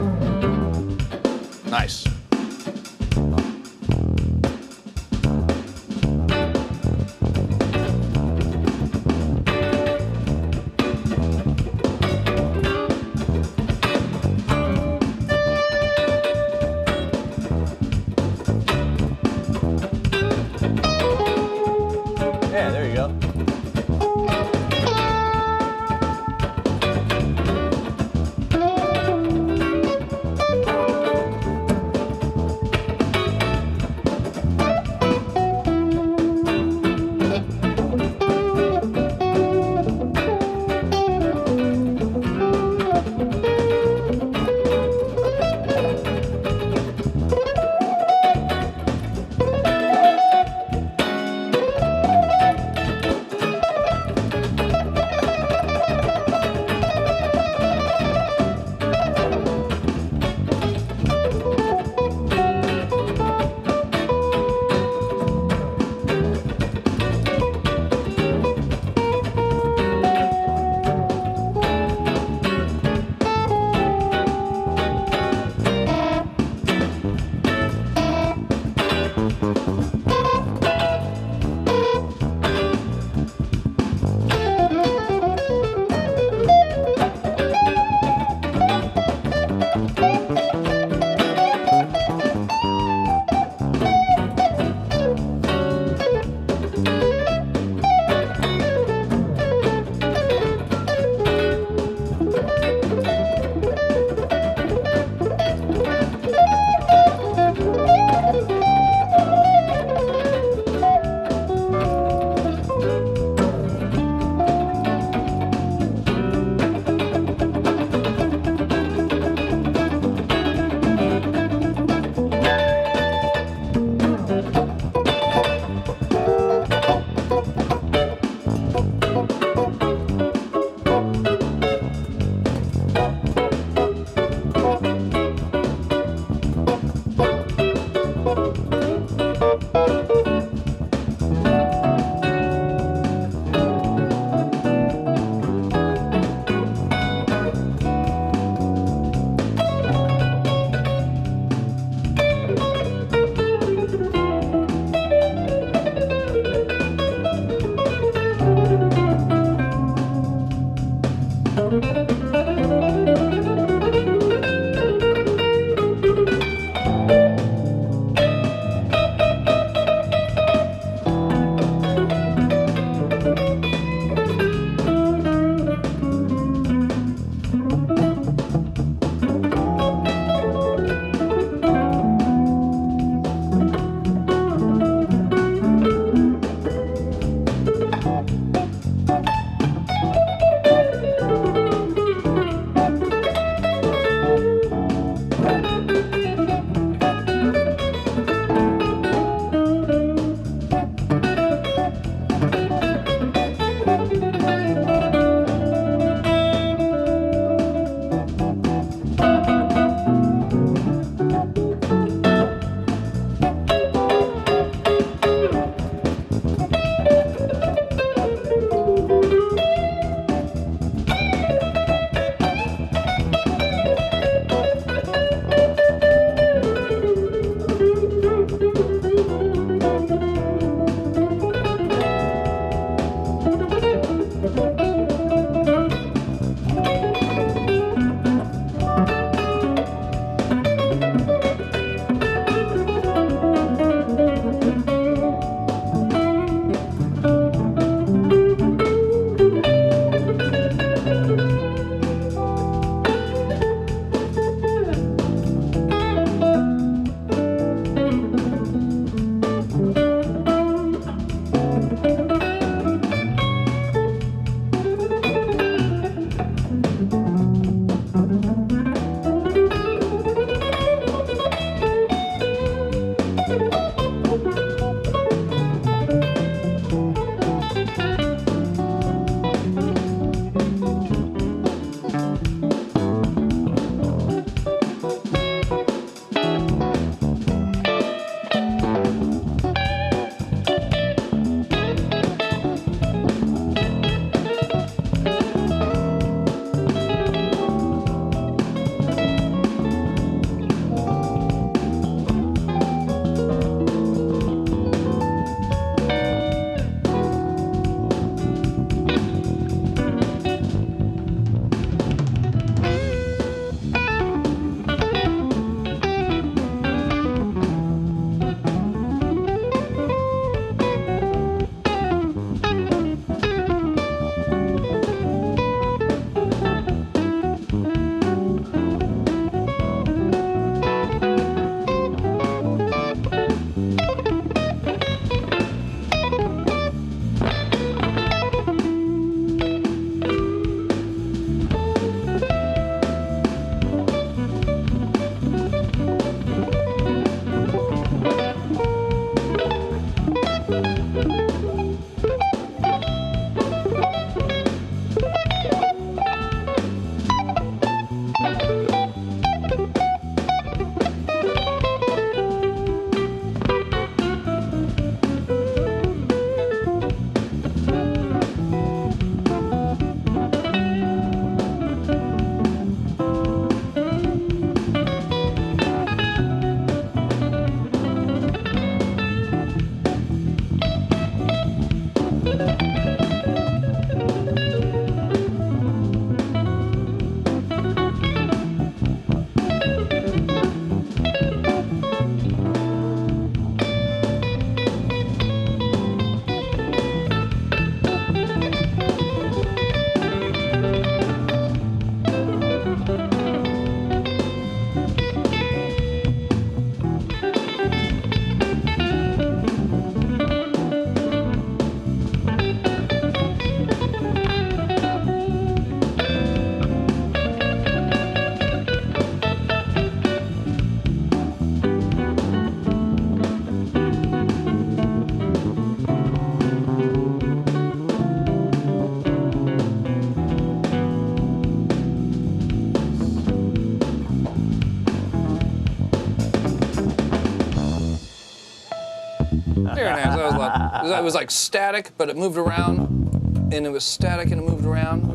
Very nice. It was like static, but it moved around, and it was static and it moved around.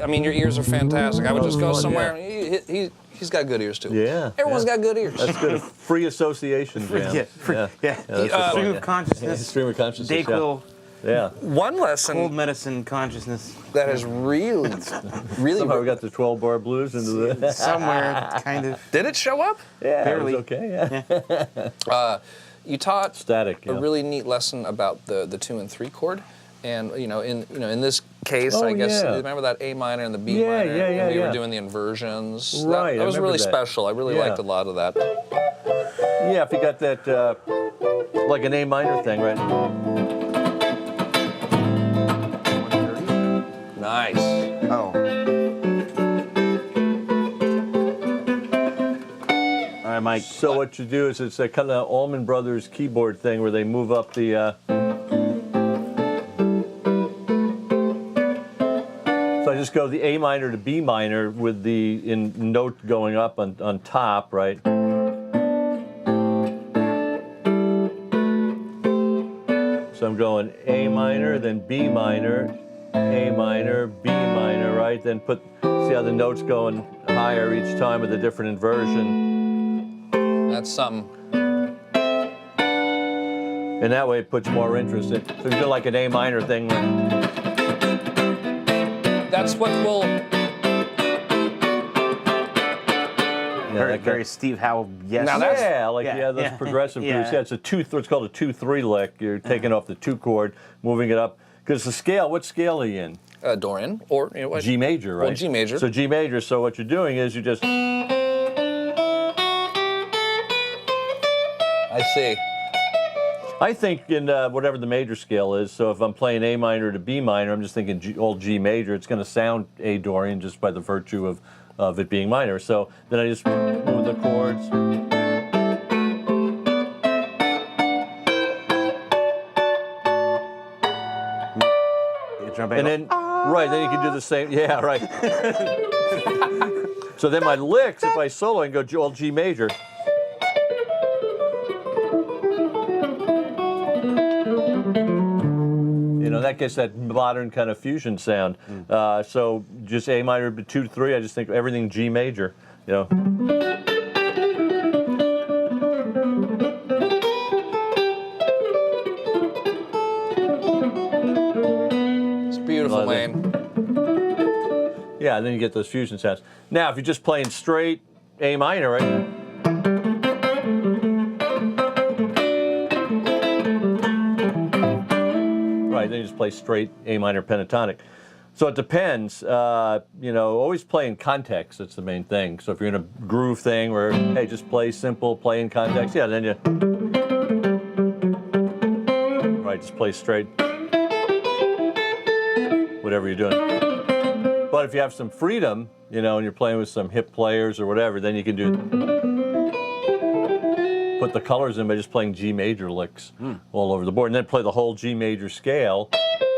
I mean, your ears are fantastic. I would just go somewhere. He's got good ears too. Yeah. Everyone's got good ears. That's good. Free association, jam. Stream of consciousness. Stream of consciousness. Dayquil. Yeah. One lesson Cold medicine consciousness. that is really Somehow we got the 12-bar blues into the... Somewhere, kind of. Did it show up? Yeah, Barely. it was okay, yeah. You taught Static, a yeah. really neat lesson about the 2 and 3 chord, and in this case, Oh, I guess yeah. remember that A minor and the B Yeah, minor, yeah, and we yeah. were doing the inversions. Right, that I was remember really that. special. I really Yeah. liked a lot of that. Yeah, if you got that, like an A minor thing, right? Nice. Oh. All right, Mike. So what you do is it's a kind of Allman Brothers keyboard thing where they move up the... So I just go the A minor to B minor with the note going up on top, right? So I'm going A minor, then B minor, A minor, B minor, right? Then see how the note's going higher each time with a different inversion. That's something. And that way it puts more interest in. So you do like an A minor thing. That's what will. Very Steve Howe. Yes. Now that's- Those progressive Yeah. grooves. Yeah, it's it's called a 2-3 lick. You're taking off the 2 chord, moving it up. Because the scale, what scale are you in? Dorian, or what? G major, right? Well, G major. So G major. So what you're doing is you just. I see. I think in whatever the major scale is. So if I'm playing A minor to B minor, I'm just thinking old G major. It's going to sound A Dorian just by the virtue of it being minor. So then I just move the chords. And then, right, then you can do the same. Yeah, right. So then my licks, if I solo, I can go all G major. That gets that modern kind of fusion sound. So just A minor, 2-3. I just think everything G major. It's beautiful, Wayne. Yeah, and then you get those fusion sounds. Now, if you're just playing straight A minor, right? Right, then you just play straight A minor pentatonic. So it depends. Always play in context. That's the main thing. So if you're in a groove thing where, hey, just play simple, play in context. Yeah, then you. Right, just play straight. Whatever you're doing. But if you have some freedom, and you're playing with some hip players or whatever, then you can put the colors in by just playing G major licks all over the board, and then play the whole G major scale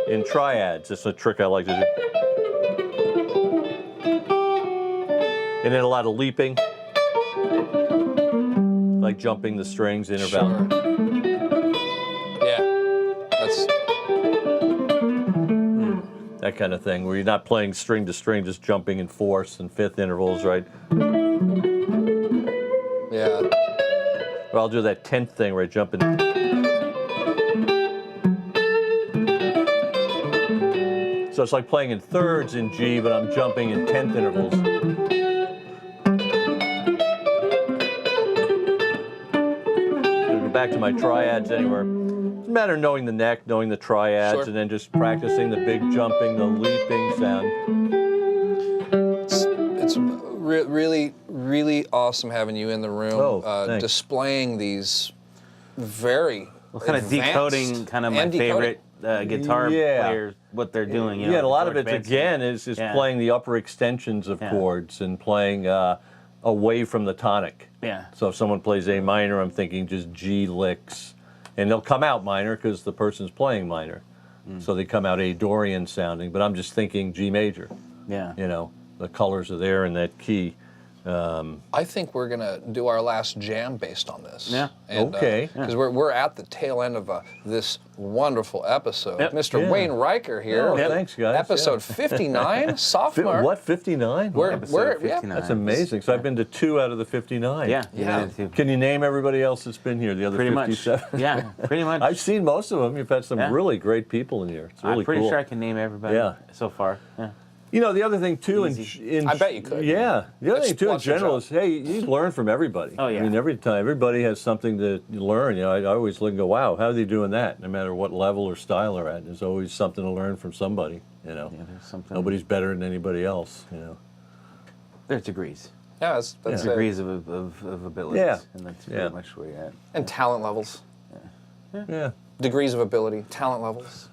in triads. That's a trick I like to do. And then a lot of leaping, like jumping the strings in or out. Yeah, that's. That kind of thing, where you're not playing string to string, just jumping in fourths and fifth intervals, right? Yeah. Or I'll do that 10th thing where I jump in. So it's like playing in thirds in G, but I'm jumping in 10th intervals. So go back to my triads anywhere. Doesn't matter knowing the neck, knowing the triads, Sure. and then just practicing the big jumping, the leaping sound. It's really, really awesome having you in the room, Thanks. displaying these very kind of advanced decoding kind of my and decoding. favorite guitar players, what they're doing. Yeah, and a lot of it, George Benson. again, is playing the upper extensions of chords and playing away from the tonic. Yeah. So if someone plays A minor, I'm thinking just G licks. And they'll come out minor because the person's playing minor. So they come out A Dorian sounding, but I'm just thinking G major. Yeah. The colors are there in that key. I think we're gonna do our last jam based on this. Yeah. And, Okay. Because we're at the tail end of this wonderful episode. Yep. Mr. Yeah. Wayne Riker here. Oh, thanks, guys. Episode 59, sophomore. What, 59? We're, Episode we're 59. yeah. That's amazing. So I've been to 2 out of the 59. Yeah. Yeah. Can you name everybody else that's been here? The other Pretty much. 57? Yeah, pretty much. I've seen most of them. You've had some Yeah. really great people in here. It's really I'm pretty cool. sure I can name everybody Yeah. so far. Yeah. You know, the other thing, too, in I bet you could. Yeah. The other That's thing, too, in what's your general job. is, hey, you learn from everybody. Oh, yeah. I mean, everybody has something to learn. You know, I always look and go, wow, how are they doing that? No matter what level or style they're at, there's always something to learn from somebody, you know. Yeah, there's something. Nobody's better than anybody else, you know. There's degrees. Yeah, that's it. Degrees of abilities. Yeah. And that's Yeah. pretty much where you're at. And talent levels. Yeah. Degrees of ability, talent levels.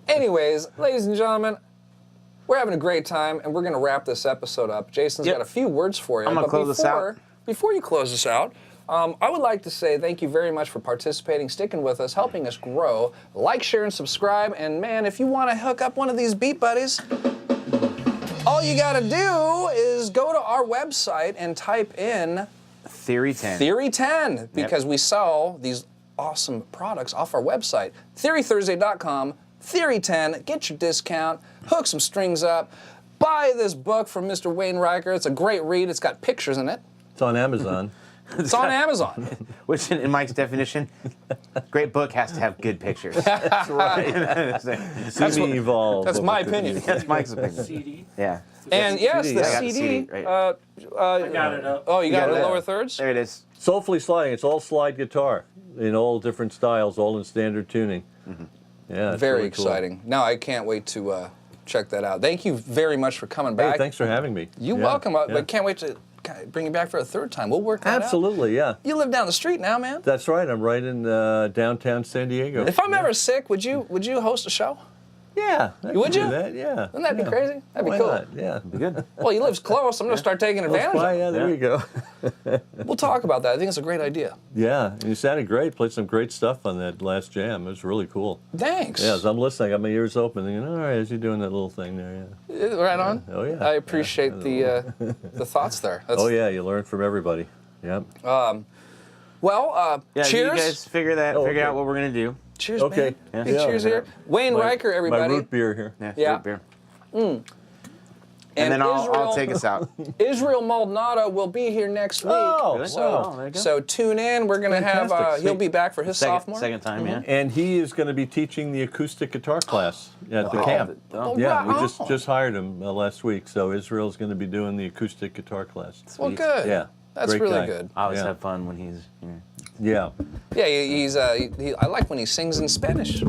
Anyways, ladies and gentlemen, we're having a great time, and we're going to wrap this episode up. Jason's Yep. got a few words for you. I'm gonna but close this out. Before you close this out, I would like to say thank you very much for participating, sticking with us, helping us grow. Like, share, and subscribe. And man, if you want to hook up one of these beat buddies, all you got to do is go to our website and type in Theory 10. Theory 10, because we sell these awesome products off our website. TheoryThursday.com, Theory 10, get your discount, hook some strings up, buy this book from Mr. Wayne Riker. It's a great read. It's got pictures in it. It's on Amazon. It's on Amazon. Which, in Mike's definition, great book has to have good pictures. That's right. See me evolve. That's my opinion. That's Mike's opinion. CD. Yeah. And yes, CD. the I got the CD. CD, right. I got it up. Oh, you got it in it. lower thirds? There it is. Soulfully Sliding. It's all slide guitar in all different styles, all in standard tuning. Yeah, it's Very really cool. exciting. Now I can't wait to check that out. Thank you very much for coming Hey, back. thanks for having me. You're Yeah, welcome. I yeah. can't wait to bring you back for a third time. We'll work that out. Absolutely, yeah. You live down the street now, man. That's right. I'm right in downtown San Diego. If I'm ever sick, would you host a show? Yeah. I Would can you? do that, yeah. Wouldn't that be yeah. crazy? That'd be Why cool. not? Yeah. Be good. Well, he lives close. I'm going to start taking advantage Why, of it. yeah, there you go. We'll talk about that. I think it's a great idea. Yeah, and you sounded great. Played some great stuff on that last jam. It was really cool. Thanks. Yeah, as I'm listening, I got my ears open, thinking, all right, is he doing that little thing there? Yeah. Right on. Oh, yeah. I appreciate the thoughts there. That's, Oh, yeah, you learn from everybody. Yep. Well, Yeah, cheers. you guys figure okay. out what we're going to do. Cheers, Okay. man. Yeah. Big cheers here. Wayne Riker, My everybody. root beer here. Yeah, Yeah. root beer. And then I'll Israel- take us out. Israel Maldonado will be here next week. Oh, Really? So, Oh, there you go. so tune in. We're going to have, Fantastic. he'll be back for his sophomore. Second time, yeah. And he is going to be teaching the acoustic guitar class at the camp. Oh, Yeah, we wow. just hired him last week, so Israel's going to be doing the acoustic guitar class. Well, Sweet. good. Yeah, That's great really guy. good. I always Yeah. have fun when he's here. Yeah, Yeah, he's. I like when he sings in Spanish.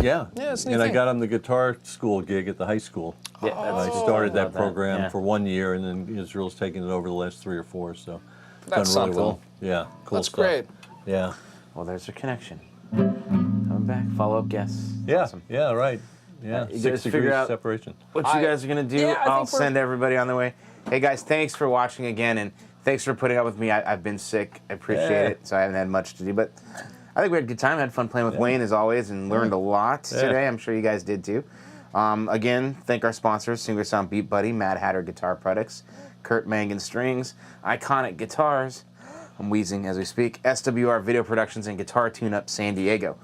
yeah. Yeah, it's a neat and I thing. got him the guitar school gig at the high school. Yeah, And I that's started that love program Yeah. for 1 year, and then Israel's taken it over the last 3 or 4. So it's That's done really something. well. Yeah, cool That's stuff. great. Yeah, Well, there's a connection. Coming back, follow-up guests. yeah, Awesome. yeah. Right. Yeah, you 6 guys figure degrees out- separation. What you guys are going to do, Yeah, I I'll think we're- send everybody on their way. Hey, guys, thanks for watching again, and thanks for putting up with me. I've been sick. I appreciate Yeah. it, so I haven't had much to do, but I think we had a good time. I had fun playing with Wayne, as always, and learned a lot Yeah. today. I'm sure you guys did, too. Again, thank our sponsors, Singer Sound Beat Buddy, Mad Hatter Guitar Products, Kurt Mangan Strings, Iconic Guitars, I'm wheezing as we speak, SWR Video Productions, and Guitar Tune-Up San Diego.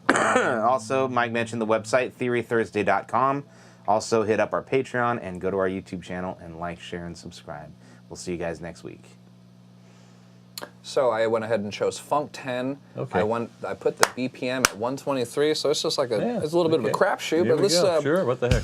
Also, Mike mentioned the website, TheoryThursday.com. Also, hit up our Patreon and go to our YouTube channel and like, share, and subscribe. We'll see you guys next week. So I went ahead and chose Funk 10. Okay. I put the BPM at 123, so it's just like Yeah, it's a little bit of a okay. crapshoot, Here but we let's go. Sure, what the heck.